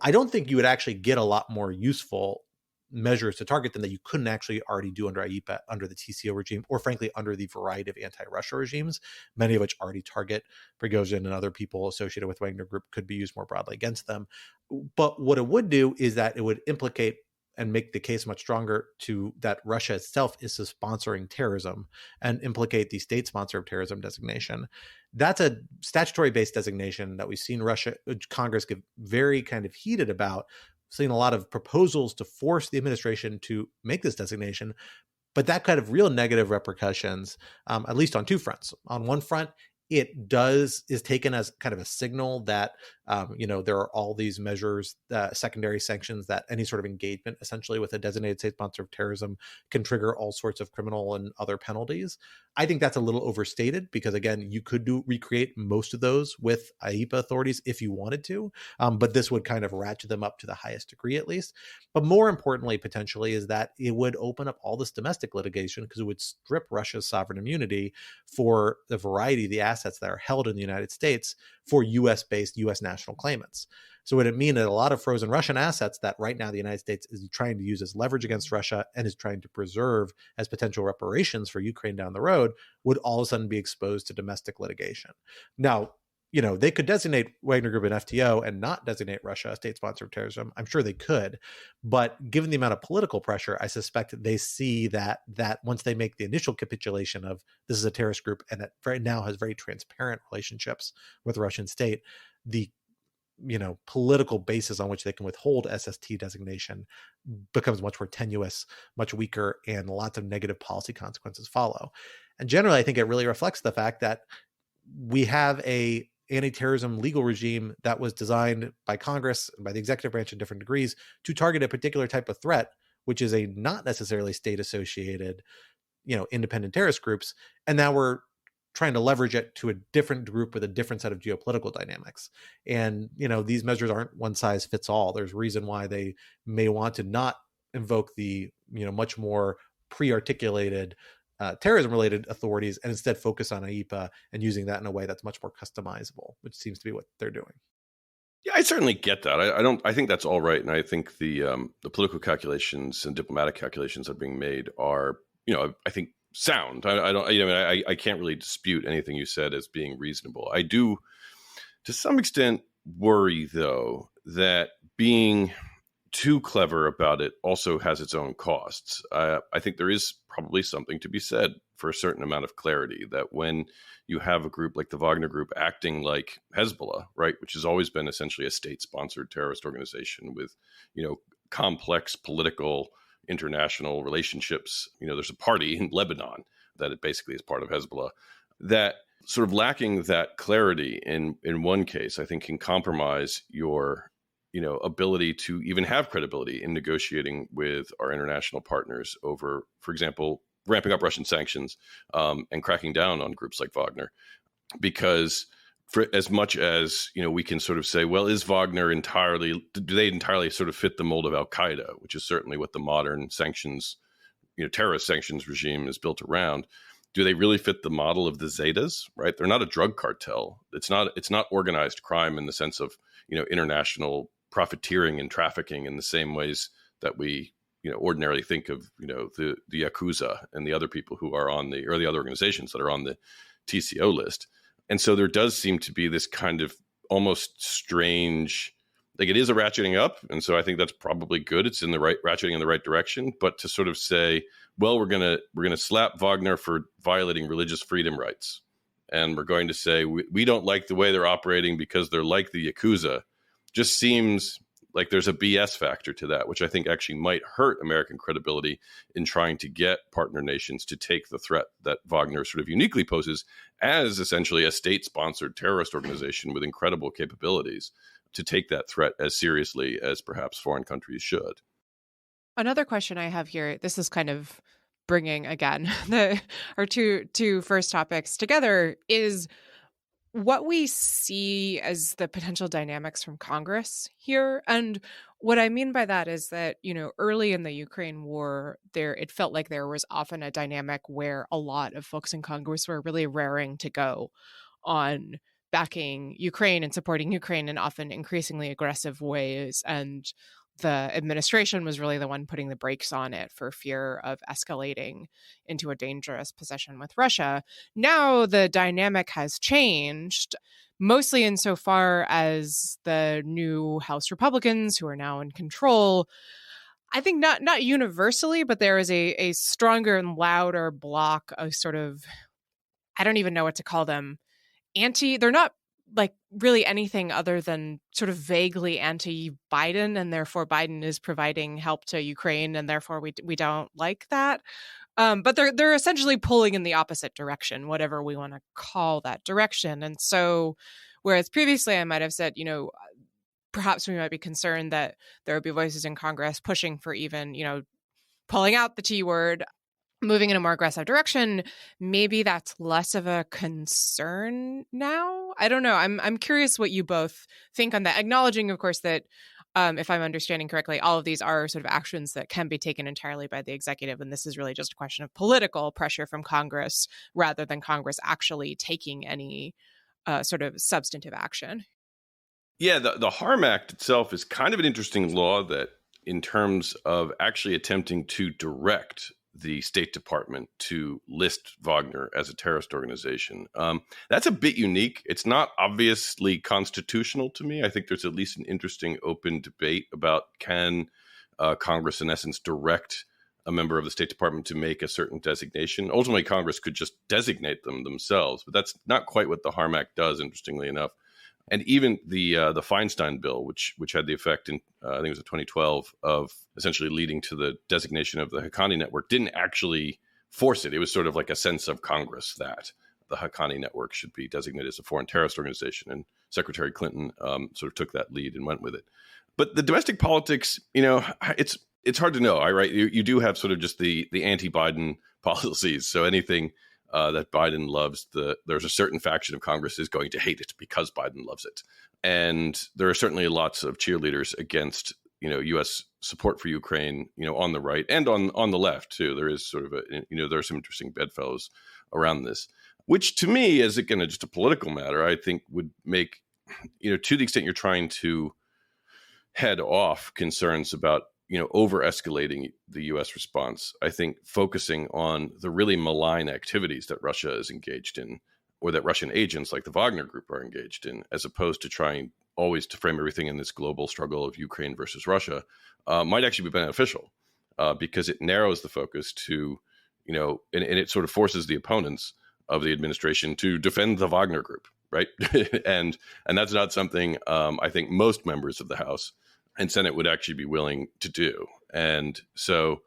[SPEAKER 2] I don't think you would actually get a lot more useful measures to target them that you couldn't actually already do under IEPA, under the TCO regime, or frankly, under the variety of anti-Russia regimes, many of which already target Prigozhin and other people associated with Wagner Group could be used more broadly against them. But what it would do is that it would implicate and make the case much stronger to that Russia itself is sponsoring terrorism and implicate the state sponsor of terrorism designation. That's a statutory-based designation that we've seen Congress get very kind of heated about, seeing a lot of proposals to force the administration to make this designation. But that kind of real negative repercussions, at least on two fronts. On one front, it is taken as kind of a signal that, there are all these measures, secondary sanctions, that any sort of engagement essentially with a designated state sponsor of terrorism can trigger all sorts of criminal and other penalties. I think that's a little overstated because, again, you could recreate most of those with IEPA authorities if you wanted to, but this would kind of ratchet them up to the highest degree at least. But more importantly, potentially, is that it would open up all this domestic litigation because it would strip Russia's sovereign immunity for the variety of the assets that are held in the United States for U.S.-based, U.S. national claimants. So would it mean that a lot of frozen Russian assets that right now the United States is trying to use as leverage against Russia and is trying to preserve as potential reparations for Ukraine down the road would all of a sudden be exposed to domestic litigation? Now, they could designate Wagner Group an FTO and not designate Russia a state sponsor of terrorism. I'm sure they could. But given the amount of political pressure, I suspect they see that once they make the initial capitulation of this is a terrorist group and that right now has very transparent relationships with the Russian state, the political basis on which they can withhold SST designation becomes much more tenuous, much weaker, and lots of negative policy consequences follow. And generally, I think it really reflects the fact that we have a anti-terrorism legal regime that was designed by Congress and by the executive branch in different degrees to target a particular type of threat, which is a not necessarily state-associated, independent terrorist groups. And now we're trying to leverage it to a different group with a different set of geopolitical dynamics. And, these measures aren't one size fits all. There's a reason why they may want to not invoke the, much more pre-articulated terrorism-related authorities and instead focus on IEPA and using that in a way that's much more customizable, which seems to be what they're doing.
[SPEAKER 3] Yeah, I certainly get that. I think that's all right, and I think the political calculations and diplomatic calculations that are being made are, I think sound. I can't really dispute anything you said as being reasonable. I do, to some extent, worry though that being too clever about it also has its own costs. I think there is probably something to be said for a certain amount of clarity that when you have a group like the Wagner Group acting like Hezbollah, right, which has always been essentially a state-sponsored terrorist organization with, complex political international relationships. There's a party in Lebanon that it basically is part of Hezbollah, that sort of lacking that clarity in one case, I think can compromise your ability to even have credibility in negotiating with our international partners over, for example, ramping up Russian sanctions and cracking down on groups like Wagner. Because for as much as, we can sort of say, well, is Wagner do they entirely sort of fit the mold of Al-Qaeda, which is certainly what the modern sanctions, terrorist sanctions regime is built around. Do they really fit the model of the Zetas, right? They're not a drug cartel. It's not organized crime in the sense of, international profiteering and trafficking in the same ways that we ordinarily think of, the Yakuza and the other people who are on the other organizations that are on the TCO list. And so there does seem to be this kind of almost strange, like it is a ratcheting up. And so I think that's probably good. It's in the right ratcheting in the right direction. But to sort of say, well, we're gonna slap Wagner for violating religious freedom rights, and we're going to say we don't like the way they're operating because they're like the Yakuza, just seems like there's a BS factor to that, which I think actually might hurt American credibility in trying to get partner nations to take the threat that Wagner sort of uniquely poses as essentially a state-sponsored terrorist organization with incredible capabilities, to take that threat as seriously as perhaps foreign countries should.
[SPEAKER 4] Another question I have here, this is kind of bringing, again, our two first topics together, is what we see as the potential dynamics from Congress here. And what I mean by that is that, early in the Ukraine war, it felt like there was often a dynamic where a lot of folks in Congress were really raring to go on backing Ukraine and supporting Ukraine in often increasingly aggressive ways. And the administration was really the one putting the brakes on it for fear of escalating into a dangerous position with Russia. Now the dynamic has changed, mostly insofar as the new House Republicans who are now in control, I think not universally, but there is a stronger and louder block of sort of, I don't even know what to call them, they're not like really anything other than sort of vaguely anti-Biden, and therefore Biden is providing help to Ukraine, and therefore we don't like that. But they're essentially pulling in the opposite direction, whatever we want to call that direction. And so, whereas previously I might have said, perhaps we might be concerned that there would be voices in Congress pushing for even, pulling out the T word, moving in a more aggressive direction, maybe that's less of a concern now. I don't know. I'm curious what you both think on that, acknowledging, of course, that if I'm understanding correctly, all of these are sort of actions that can be taken entirely by the executive, and this is really just a question of political pressure from Congress rather than Congress actually taking any sort of substantive action.
[SPEAKER 3] Yeah, the Harm Act itself is kind of an interesting law that, in terms of actually attempting to direct the State Department to list Wagner as a terrorist organization. That's a bit unique. It's not obviously constitutional to me. I think there's at least an interesting open debate about can Congress, in essence, direct a member of the State Department to make a certain designation. Ultimately, Congress could just designate them themselves, but that's not quite what the Harm Act does, interestingly enough. And even the Feinstein bill, which had the effect in, I think it was in 2012, of essentially leading to the designation of the Haqqani network, didn't actually force it. It was sort of like a sense of Congress that the Haqqani network should be designated as a foreign terrorist organization. And Secretary Clinton sort of took that lead and went with it. But the domestic politics, it's hard to know, right? You do have sort of just the anti-Biden policies. So anything that Biden loves, there's a certain faction of Congress is going to hate it because Biden loves it. And there are certainly lots of cheerleaders against, U.S. support for Ukraine, on the right and on the left too. There is sort of there are some interesting bedfellows around this, which to me, is again just a political matter, I think would make, to the extent you're trying to head off concerns about over-escalating the U.S. response, I think focusing on the really malign activities that Russia is engaged in, or that Russian agents like the Wagner Group are engaged in, as opposed to trying always to frame everything in this global struggle of Ukraine versus Russia, might actually be beneficial because it narrows the focus to, and it sort of forces the opponents of the administration to defend the Wagner Group, right? and that's not something I think most members of the House and Senate would actually be willing to do. And so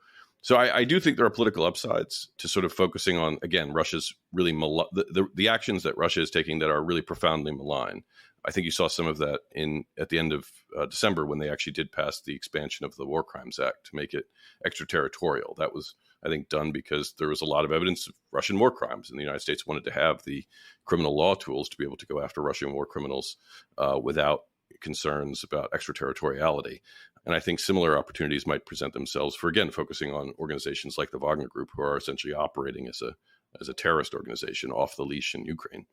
[SPEAKER 3] I do think there are political upsides to sort of focusing on, again, Russia's really the actions that Russia is taking that are really profoundly malign. I think you saw some of that at the end of December when they actually did pass the expansion of the War Crimes Act to make it extraterritorial. That was, I think, done because there was a lot of evidence of Russian war crimes, and the United States wanted to have the criminal law tools to be able to go after Russian war criminals without concerns about extraterritoriality. And I think similar opportunities might present themselves for, again, focusing on organizations like the Wagner Group, who are essentially operating as a terrorist organization off the leash in Ukraine.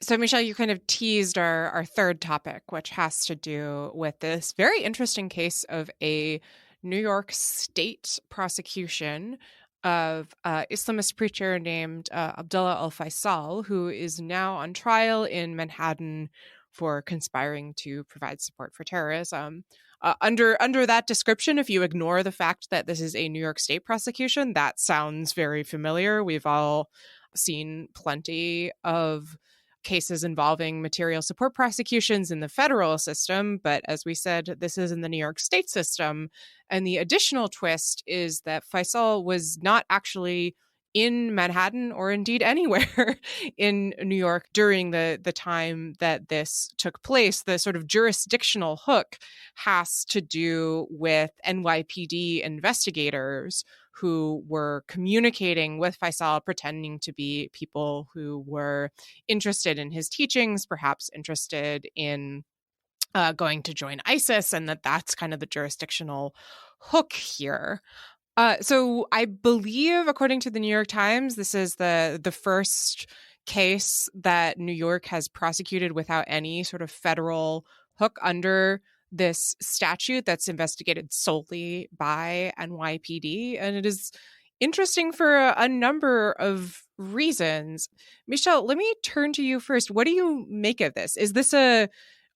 [SPEAKER 4] So, Michel, you kind of teased our third topic, which has to do with this very interesting case of a New York State prosecution of Islamist preacher named Abdullah al-Faisal, who is now on trial in Manhattan for conspiring to provide support for terrorism. Under that description, if you ignore the fact that this is a New York State prosecution, that sounds very familiar. We've all seen plenty of cases involving material support prosecutions in the federal system, but as we said, this is in the New York State system. And the additional twist is that Faisal was not actually in Manhattan or indeed anywhere in New York during the time that this took place. The sort of jurisdictional hook has to do with NYPD investigators who were communicating with Faisal, pretending to be people who were interested in his teachings, perhaps interested in going to join ISIS, and that's kind of the jurisdictional hook here. So I believe, according to the New York Times, this is the first case that New York has prosecuted without any sort of federal hook under this statute that's investigated solely by NYPD. And it is interesting for a number of reasons. Michel, let me turn to you first. What do you make of this? Is this a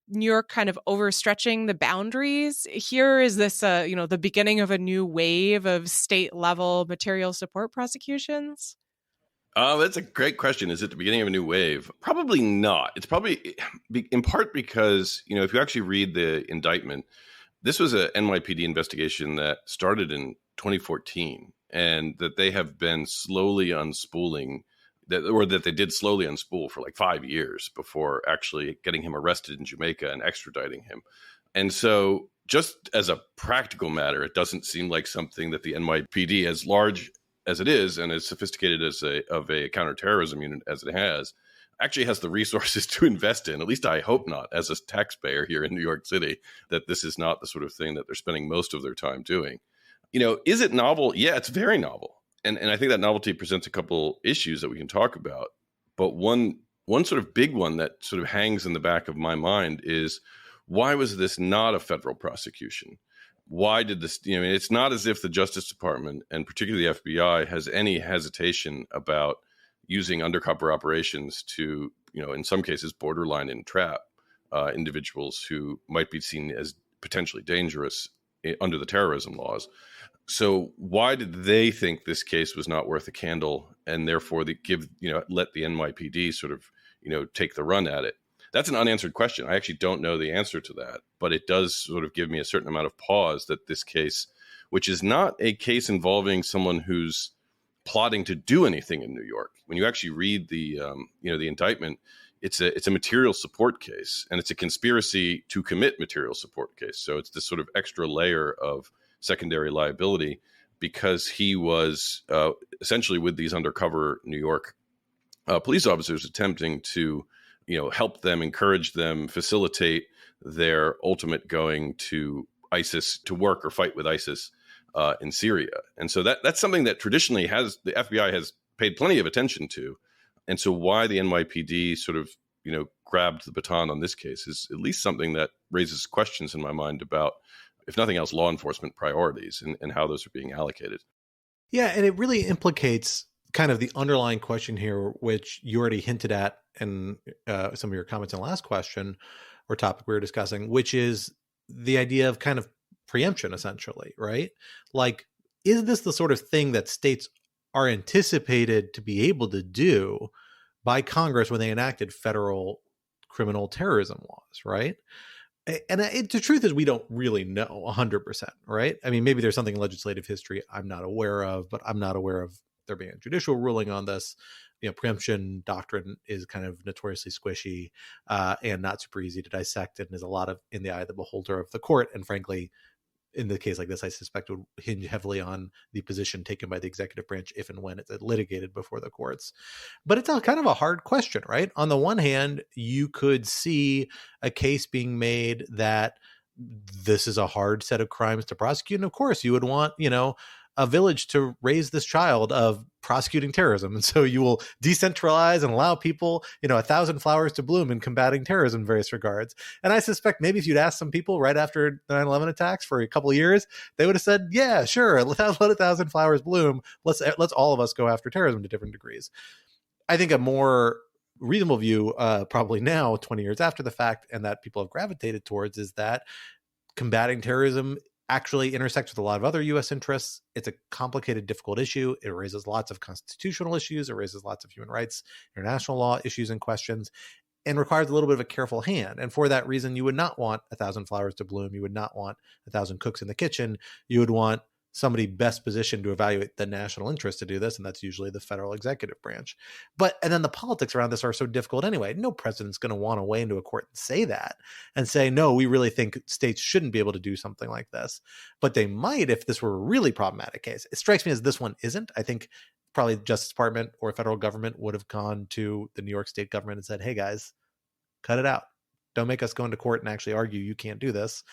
[SPEAKER 4] New York kind of overstretching the boundaries here? Is this the beginning of a new wave of state level material support prosecutions?
[SPEAKER 3] That's a great question. Is it the beginning of a new wave? Probably not. It's probably in part because, if you actually read the indictment, this was a NYPD investigation that started in 2014, and that they have been slowly unspooling that they did slowly unspool for like 5 years before actually getting him arrested in Jamaica and extraditing him. And so just as a practical matter, it doesn't seem like something that the NYPD, as large as it is and as sophisticated as a counterterrorism unit as it has, actually has the resources to invest in. At least I hope not, as a taxpayer here in New York City, that this is not the sort of thing that they're spending most of their time doing. Is it novel? Yeah, it's very novel. And I think that novelty presents a couple issues that we can talk about. But one sort of big one that sort of hangs in the back of my mind is, why was this not a federal prosecution? Why did this, it's not as if the Justice Department, and particularly the FBI, has any hesitation about using undercover operations to, in some cases, borderline entrap individuals who might be seen as potentially dangerous under the terrorism laws. So why did they think this case was not worth a candle, and therefore let the NYPD sort of, take the run at it? That's an unanswered question. I actually don't know the answer to that, but it does sort of give me a certain amount of pause that this case, which is not a case involving someone who's plotting to do anything in New York. When you actually read the indictment, it's a material support case, and it's a conspiracy to commit material support case. So it's this sort of extra layer of secondary liability, because he was essentially with these undercover New York police officers attempting to, help them, encourage them, facilitate their ultimate going to ISIS, to work or fight with ISIS in Syria. And so that's something that traditionally the FBI has paid plenty of attention to. And so why the NYPD sort of, grabbed the baton on this case is at least something that raises questions in my mind about, if nothing else, law enforcement priorities and how those are being allocated.
[SPEAKER 2] Yeah, and it really implicates kind of the underlying question here, which you already hinted at in some of your comments in the last question or topic we were discussing, which is the idea of kind of preemption, essentially, right? Like, is this the sort of thing that states are anticipated to be able to do by Congress when they enacted federal criminal terrorism laws, right? And the truth is, we don't really know 100%, right? I mean, maybe there's something in legislative history I'm not aware of, but I'm not aware of there being a judicial ruling on this. Preemption doctrine is kind of notoriously squishy and not super easy to dissect, and is a lot of in the eye of the beholder of the court. And frankly, in the case like this, I suspect would hinge heavily on the position taken by the executive branch if and when it's litigated before the courts. But it's kind of a hard question, right? On the one hand, you could see a case being made that this is a hard set of crimes to prosecute. And of course, you would want, a village to raise this child of prosecuting terrorism. And so you will decentralize and allow people, 1,000 flowers to bloom in combating terrorism in various regards. And I suspect maybe if you'd asked some people right after the 9/11 attacks for a couple of years, they would have said, yeah, sure, let 1,000 flowers bloom. Let's all of us go after terrorism to different degrees. I think a more reasonable view, probably now, 20 years after the fact, and that people have gravitated towards, is that combating terrorism actually intersects with a lot of other U.S. interests. It's a complicated, difficult issue. It raises lots of constitutional issues. It raises lots of human rights, international law issues and questions, and requires a little bit of a careful hand. And for that reason, you would not want 1,000 flowers to bloom. You would not want 1,000 cooks in the kitchen. You would want somebody best positioned to evaluate the national interest to do this, and that's usually the federal executive branch. And then the politics around this are so difficult anyway. No president's going to want to weigh into a court and say that, and say, no, we really think states shouldn't be able to do something like this. But they might if this were a really problematic case. It strikes me as this one isn't. I think probably the Justice Department or federal government would have gone to the New York state government and said, hey guys, cut it out. Don't make us go into court and actually argue you can't do this.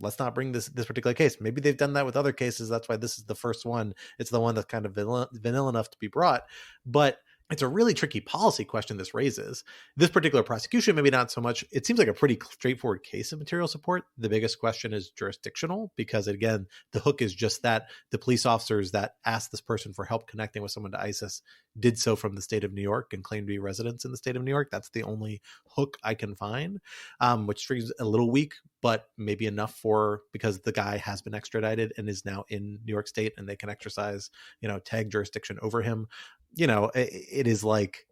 [SPEAKER 2] Let's not bring this particular case. Maybe they've done that with other cases. That's why this is the first one. It's the one that's kind of vanilla enough to be brought. But it's a really tricky policy question this raises. This particular prosecution, maybe not so much. It seems like a pretty straightforward case of material support. The biggest question is jurisdictional, because again, the hook is just that the police officers that asked this person for help connecting with someone to ISIS did so from the state of New York and claimed to be residents in the state of New York. That's the only hook I can find, which seems a little weak, but maybe enough because the guy has been extradited and is now in New York state and they can exercise, tag jurisdiction over him. It is like,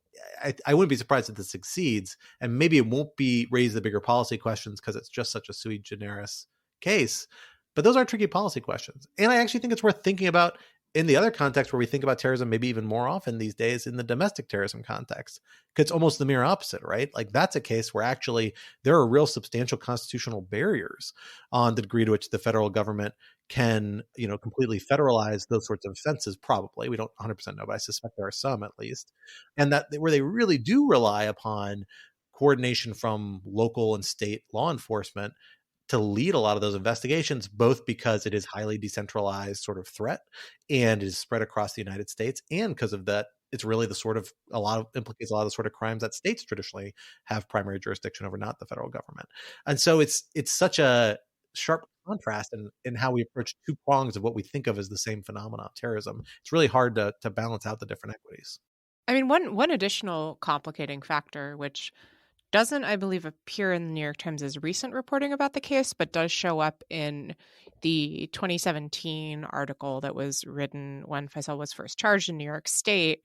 [SPEAKER 2] I wouldn't be surprised if this succeeds, and maybe it won't raise the bigger policy questions because it's just such a sui generis case, but those are tricky policy questions. And I actually think it's worth thinking about in the other context where we think about terrorism, maybe even more often these days, in the domestic terrorism context, because it's almost the mirror opposite, right? Like that's a case where actually there are real substantial constitutional barriers on the degree to which the federal government can, completely federalize those sorts of offenses. Probably, we don't 100% know, but I suspect there are some at least, and that where they really do rely upon coordination from local and state law enforcement to lead a lot of those investigations, both because it is highly decentralized sort of threat and is spread across the United States, and because of that, it's really implicates a lot of the sort of crimes that states traditionally have primary jurisdiction over, not the federal government. And so it's such a sharp contrast in how we approach two prongs of what we think of as the same phenomenon, terrorism. It's really hard to balance out the different equities.
[SPEAKER 4] I mean, one additional complicating factor, which doesn't, I believe, appear in the New York Times' recent reporting about the case, but does show up in the 2017 article that was written when Faisal was first charged in New York State,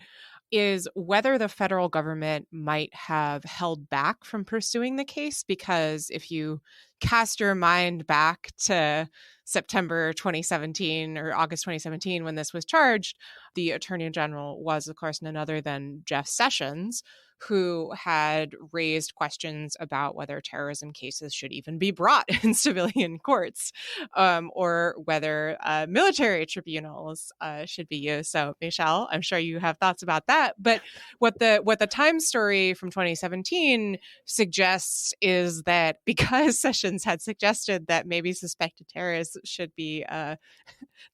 [SPEAKER 4] is whether the federal government might have held back from pursuing the case. Because if you cast your mind back to September 2017 or August 2017, when this was charged, the Attorney General was, of course, none other than Jeff Sessions, who had raised questions about whether terrorism cases should even be brought in civilian courts, or whether military tribunals should be used. So, Michel, I'm sure you have thoughts about that. But what the Times story from 2017 suggests is that because Sessions had suggested that maybe suspected terrorists should be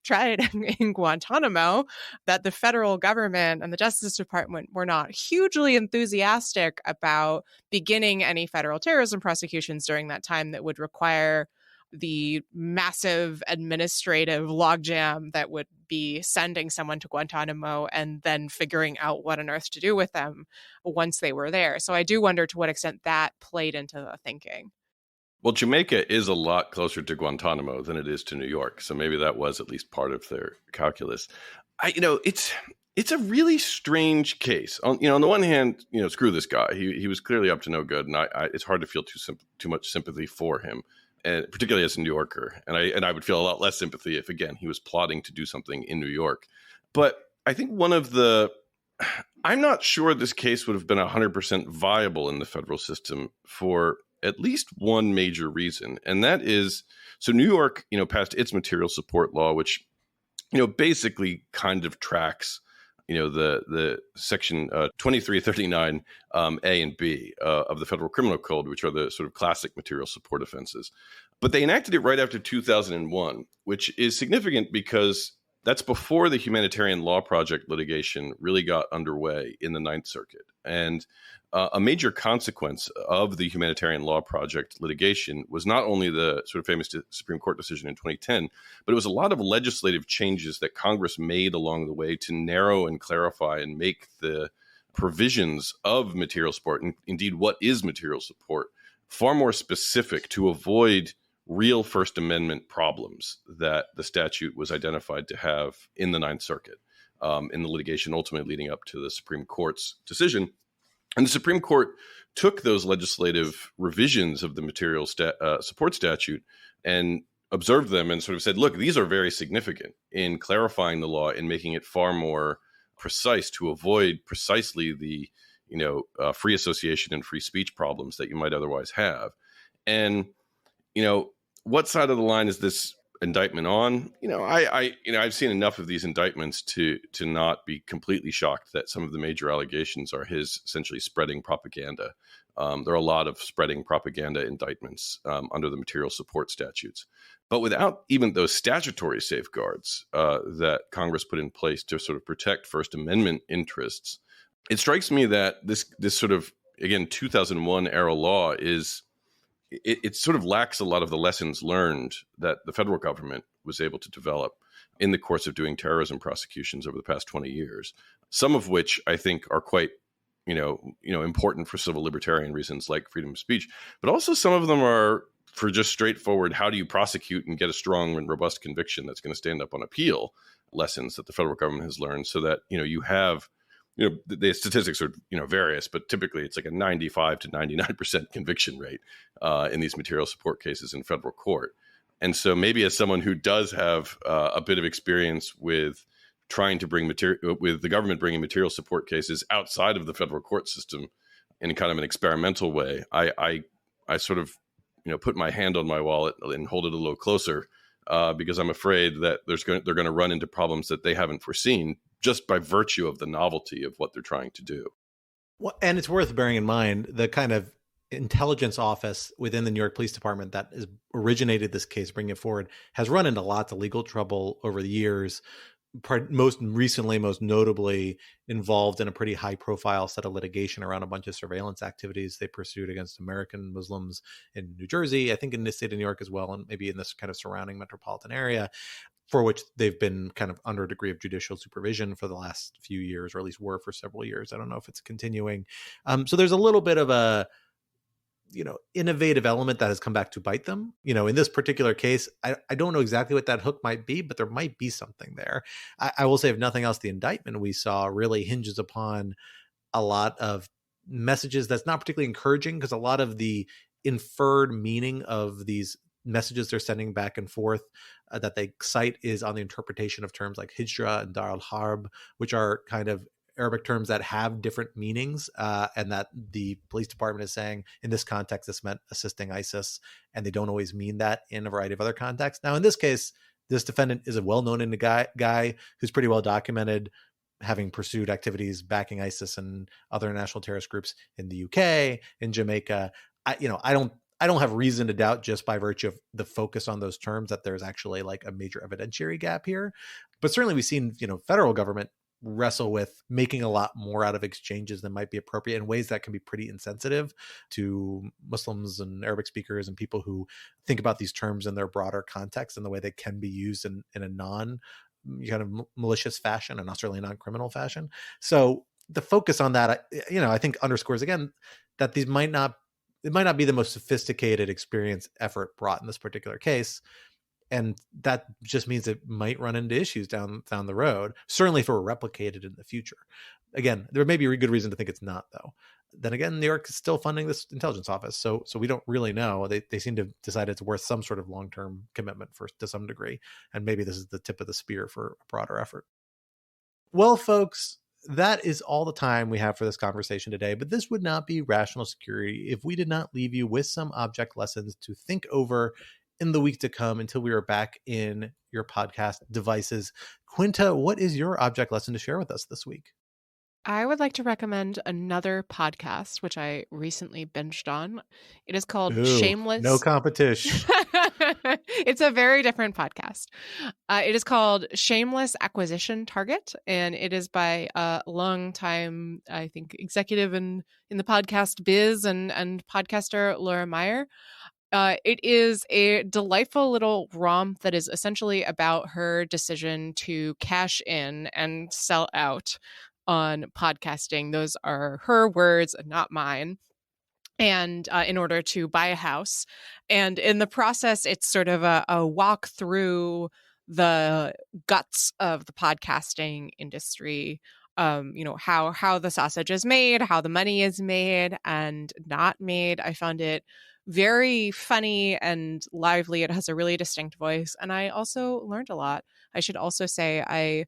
[SPEAKER 4] tried in Guantanamo, that the federal government and the Justice Department were not hugely enthusiastic about beginning any federal terrorism prosecutions during that time that would require the massive administrative logjam that would be sending someone to Guantanamo and then figuring out what on earth to do with them once they were there. So I do wonder to what extent that played into the thinking.
[SPEAKER 3] Well, Jamaica is a lot closer to Guantanamo than it is to New York. So maybe that was at least part of their calculus. It's a really strange case. On the one hand, screw this guy. He was clearly up to no good, and it's hard to feel too much sympathy for him, and particularly as a New Yorker. And I would feel a lot less sympathy if, again, he was plotting to do something in New York. But I think I'm not sure this case would have been 100% viable in the federal system for at least one major reason, and that is, so New York, passed its material support law, which, basically kind of tracks the section 2339 A and B of the Federal Criminal Code, which are the sort of classic material support offenses. But they enacted it right after 2001, which is significant because that's before the Humanitarian Law Project litigation really got underway in the Ninth Circuit. And a major consequence of the Humanitarian Law Project litigation was not only the sort of famous Supreme Court decision in 2010, but it was a lot of legislative changes that Congress made along the way to narrow and clarify and make the provisions of material support, and indeed what is material support, far more specific to avoid real First Amendment problems that the statute was identified to have in the Ninth Circuit in the litigation ultimately leading up to the Supreme Court's decision. And the Supreme Court took those legislative revisions of the material support statute and observed them and sort of said, look, these are very significant in clarifying the law and making it far more precise to avoid precisely the free association and free speech problems that you might otherwise have. And, what side of the line is this indictment on? I've seen enough of these indictments to not be completely shocked that some of the major allegations are his essentially spreading propaganda. There are a lot of spreading propaganda indictments under the material support statutes. But without even those statutory safeguards that Congress put in place to sort of protect First Amendment interests, it strikes me that this sort of, again, 2001 era law it sort of lacks a lot of the lessons learned that the federal government was able to develop in the course of doing terrorism prosecutions over the past 20 years, some of which I think are quite, important for civil libertarian reasons like freedom of speech, but also some of them are for just straightforward, how do you prosecute and get a strong and robust conviction that's going to stand up on appeal, lessons that the federal government has learned, so that, you have, the statistics are, various, but typically it's like a 95 to 99% conviction rate in these material support cases in federal court. And so maybe as someone who does have a bit of experience with trying to bring with the government bringing material support cases outside of the federal court system in kind of an experimental way, I sort of, put my hand on my wallet and hold it a little closer because I'm afraid that they're going to run into problems that they haven't foreseen just by virtue of the novelty of what they're trying to do.
[SPEAKER 2] Well, and it's worth bearing in mind the kind of intelligence office within the New York Police Department that has originated this case, bringing it forward, has run into lots of legal trouble over the years. Most notably involved in a pretty high profile set of litigation around a bunch of surveillance activities they pursued against American Muslims in New Jersey, I think in the state of New York as well, and maybe in this kind of surrounding metropolitan area, for which they've been kind of under a degree of judicial supervision for the last few years, or at least were for several years. I don't know if it's continuing. So there's a little bit of a, innovative element that has come back to bite them. In this particular case, I don't know exactly what that hook might be, but there might be something there. I will say, if nothing else, the indictment we saw really hinges upon a lot of messages that's not particularly encouraging, because a lot of the inferred meaning of these messages they're sending back and forth that they cite is on the interpretation of terms like hijra and dar al-harb, which are kind of Arabic terms that have different meanings, and that the police department is saying in this context this meant assisting ISIS, and they don't always mean that in a variety of other contexts. Now in this case, this defendant is a well-known guy who's pretty well documented, having pursued activities backing ISIS and other national terrorist groups in the UK, in Jamaica. I don't have reason to doubt, just by virtue of the focus on those terms, that there's actually like a major evidentiary gap here. But certainly we've seen, federal government wrestle with making a lot more out of exchanges than might be appropriate in ways that can be pretty insensitive to Muslims and Arabic speakers and people who think about these terms in their broader context and the way they can be used in a non kind of malicious fashion and not certainly non-criminal fashion. So the focus on that, I think underscores again that it might not be the most sophisticated experience effort brought in this particular case. And that just means it might run into issues down the road, certainly if it were replicated in the future. Again, there may be a good reason to think it's not, though. Then again, New York is still funding this intelligence office, so we don't really know. They seem to have decided it's worth some sort of long-term commitment to some degree, and maybe this is the tip of the spear for a broader effort. Well, folks, that is all the time we have for this conversation today, but this would not be Rational Security if we did not leave you with some object lessons to think over in the week to come until we are back in your podcast devices. Quinta, what is your object lesson to share with us this week?
[SPEAKER 4] I would like to recommend another podcast, which I recently binged on. It is called
[SPEAKER 2] Ooh, no
[SPEAKER 4] Shameless.
[SPEAKER 2] competition.
[SPEAKER 4] It's a very different podcast. It is called Shameless Acquisition Target, and it is by a longtime, I think, executive in the podcast biz and podcaster Laura Meyer. It is a delightful little romp that is essentially about her decision to cash in and sell out on podcasting. Those are her words, not mine. And in order to buy a house. And in the process, it's sort of a walk through the guts of the podcasting industry. How the sausage is made, how the money is made and not made. I found it very funny and lively. It has a really distinct voice. And I also learned a lot. I should also say I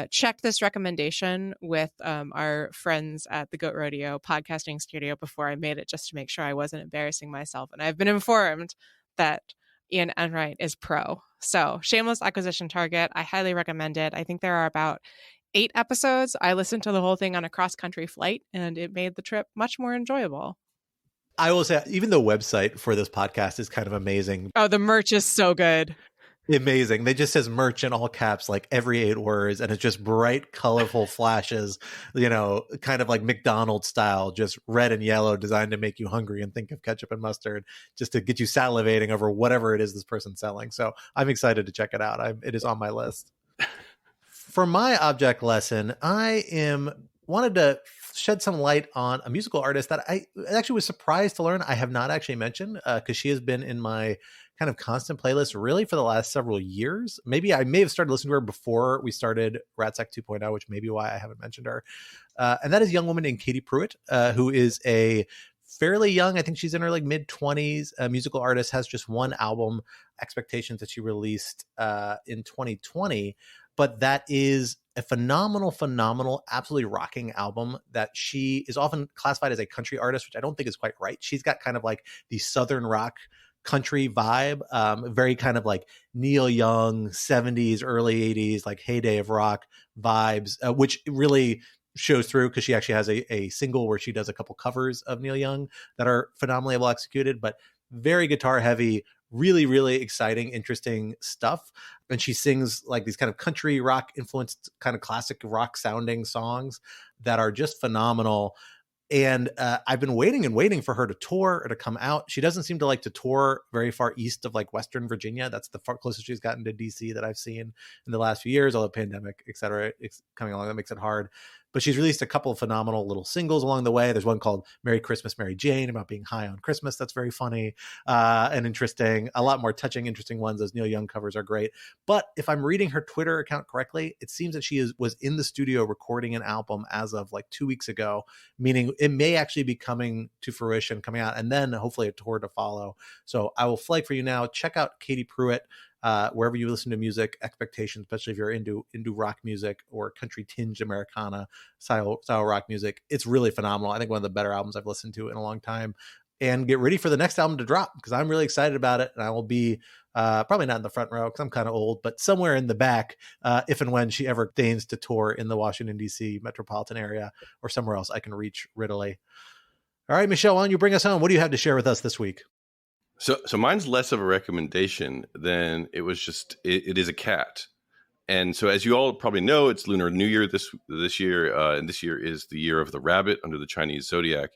[SPEAKER 4] checked this recommendation with our friends at the Goat Rodeo podcasting studio before I made it, just to make sure I wasn't embarrassing myself. And I've been informed that Ian Enright is pro. So Shameless Acquisition Target, I highly recommend it. I think there are about 8 episodes. I listened to the whole thing on a cross-country flight, and it made the trip much more enjoyable.
[SPEAKER 2] I will say, even the website for this podcast is kind of amazing.
[SPEAKER 4] Oh, the merch is so good.
[SPEAKER 2] Amazing. They just says merch in all caps, like every 8 words, and it's just bright, colorful flashes, kind of like McDonald's style, just red and yellow, designed to make you hungry and think of ketchup and mustard, just to get you salivating over whatever it is this person's selling. So I'm excited to check it out. It is on my list. For my object lesson, I wanted to shed some light on a musical artist that I actually was surprised to learn I have not actually mentioned, because she has been in my kind of constant playlist really for the last several years. Maybe I may have started listening to her before we started RATSEC 2.0, which may be why I haven't mentioned her. And that is a young woman named Katie Pruitt, who is a fairly young, I think she's in her like mid-20s, musical artist, has just one album, Expectations, that she released in 2020. But that is a phenomenal, absolutely rocking album that she is often classified as a country artist, which I don't think is quite right. She's got kind of like the Southern rock country vibe, very kind of like Neil Young, 70s, early 80s, like heyday of rock vibes, which really shows through because she actually has a single where she does a couple covers of Neil Young that are phenomenally well executed, but very guitar heavy, really exciting, interesting stuff. And she sings like these kind of country rock influenced, kind of classic rock sounding songs that are just phenomenal. And I've been waiting for her to tour or to come out. She doesn't seem to like to tour very far east of like Western Virginia. That's the far closest she's gotten to DC that I've seen in the last few years, although pandemic, et cetera, it's coming along. That makes it hard. But she's released a couple of phenomenal little singles along the way. There's one called Merry Christmas, Mary Jane, about being high on Christmas. That's very funny and interesting. A lot more touching, interesting ones. Those Neil Young covers are great. But if I'm reading her Twitter account correctly, it seems that she was in the studio recording an album as of like 2 weeks ago, meaning it may actually be coming to fruition, coming out, and then hopefully a tour to follow. So I will flag for you now. Check out Katie Pruitt. Wherever you listen to music, Expectations, especially if you're into rock music or country tinged Americana style rock music, it's really phenomenal. I think one of the better albums I've listened to in a long time. And get ready for the next album to drop, because I'm really excited about it. And I will be probably not in the front row because I'm kind of old, but somewhere in the back, if and when she ever deigns to tour in the Washington, D.C. metropolitan area or somewhere else I can reach readily. All right, Michelle, why don't you bring us home? What do you have to share with us this week?
[SPEAKER 3] So mine's less of a recommendation than it was just, it is a cat. And so as you all probably know, it's Lunar New Year this year. And this year is the year of the rabbit under the Chinese zodiac.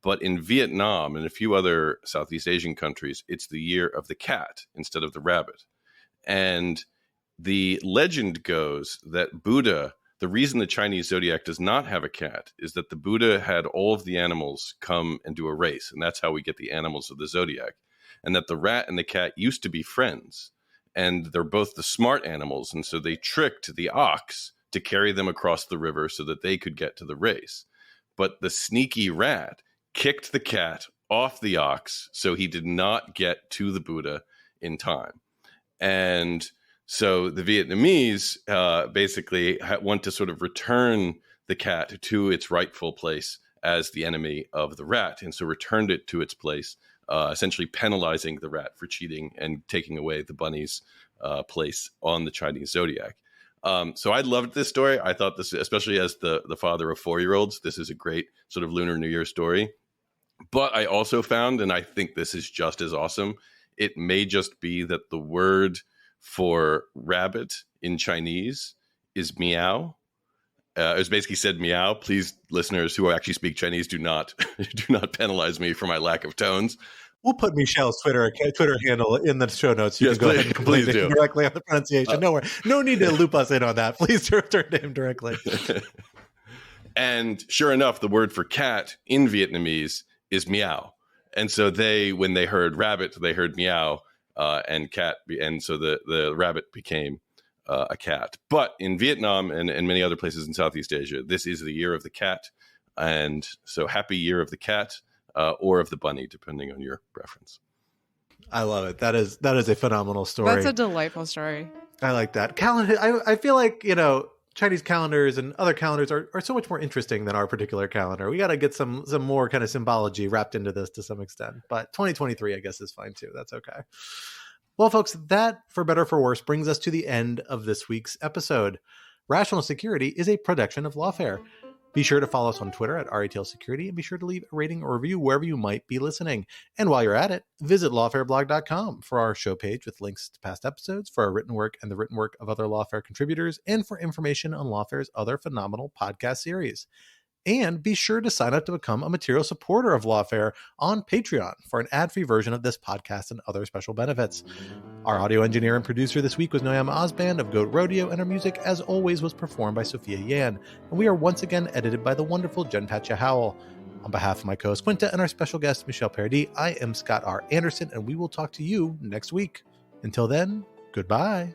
[SPEAKER 3] But in Vietnam and a few other Southeast Asian countries, it's the year of the cat instead of the rabbit. And the legend goes that Buddha, the reason the Chinese zodiac does not have a cat is that the Buddha had all of the animals come and do a race. And that's how we get the animals of the zodiac. And that the rat and the cat used to be friends, and they're both the smart animals. And so they tricked the ox to carry them across the river so that they could get to the race. But the sneaky rat kicked the cat off the ox, so he did not get to the Buddha in time. And so the Vietnamese basically want to sort of return the cat to its rightful place as the enemy of the rat, and so returned it to its place, essentially penalizing the rat for cheating and taking away the bunny's place on the Chinese zodiac. So I loved this story. I thought this, especially as the father of 4-year-olds, this is a great sort of Lunar New Year story. But I also found, and I think this is just as awesome, it may just be that the word for rabbit in Chinese is meow. It's basically said meow. Please, listeners who actually speak Chinese, do not penalize me for my lack of tones.
[SPEAKER 2] We'll put Michel's Twitter handle in the show notes. You
[SPEAKER 3] yes,
[SPEAKER 2] can go
[SPEAKER 3] please,
[SPEAKER 2] ahead and complain
[SPEAKER 3] please do.
[SPEAKER 2] directly on the pronunciation. No need to loop us in on that. Please turn to him directly.
[SPEAKER 3] And sure enough, the word for cat in Vietnamese is meow. And so when they heard rabbit, they heard meow, and cat, and so the rabbit became a cat. But in Vietnam and many other places in Southeast Asia, this is the year of the cat. And so happy year of the cat, or of the bunny, depending on your preference.
[SPEAKER 2] I love it. That is a phenomenal story.
[SPEAKER 4] That's a delightful story.
[SPEAKER 2] I like that. Calendar. I feel like, Chinese calendars and other calendars are so much more interesting than our particular calendar. We got to get some more kind of symbology wrapped into this to some extent. But 2023, I guess, is fine too. That's okay. Well, folks, that, for better or for worse, brings us to the end of this week's episode. Rational Security is a production of Lawfare. Be sure to follow us on Twitter at RATL Security, and be sure to leave a rating or review wherever you might be listening. And while you're at it, visit lawfareblog.com for our show page with links to past episodes, for our written work and the written work of other Lawfare contributors, and for information on Lawfare's other phenomenal podcast series. And be sure to sign up to become a material supporter of Lawfare on Patreon for an ad-free version of this podcast and other special benefits. Our audio engineer and producer this week was Noam Osband of Goat Rodeo, and our music, as always, was performed by Sophia Yan. And we are once again edited by the wonderful Jen Patcha Howell. On behalf of my co-host Quinta and our special guest Michel Paradis, I am Scott R. Anderson, and we will talk to you next week. Until then, goodbye.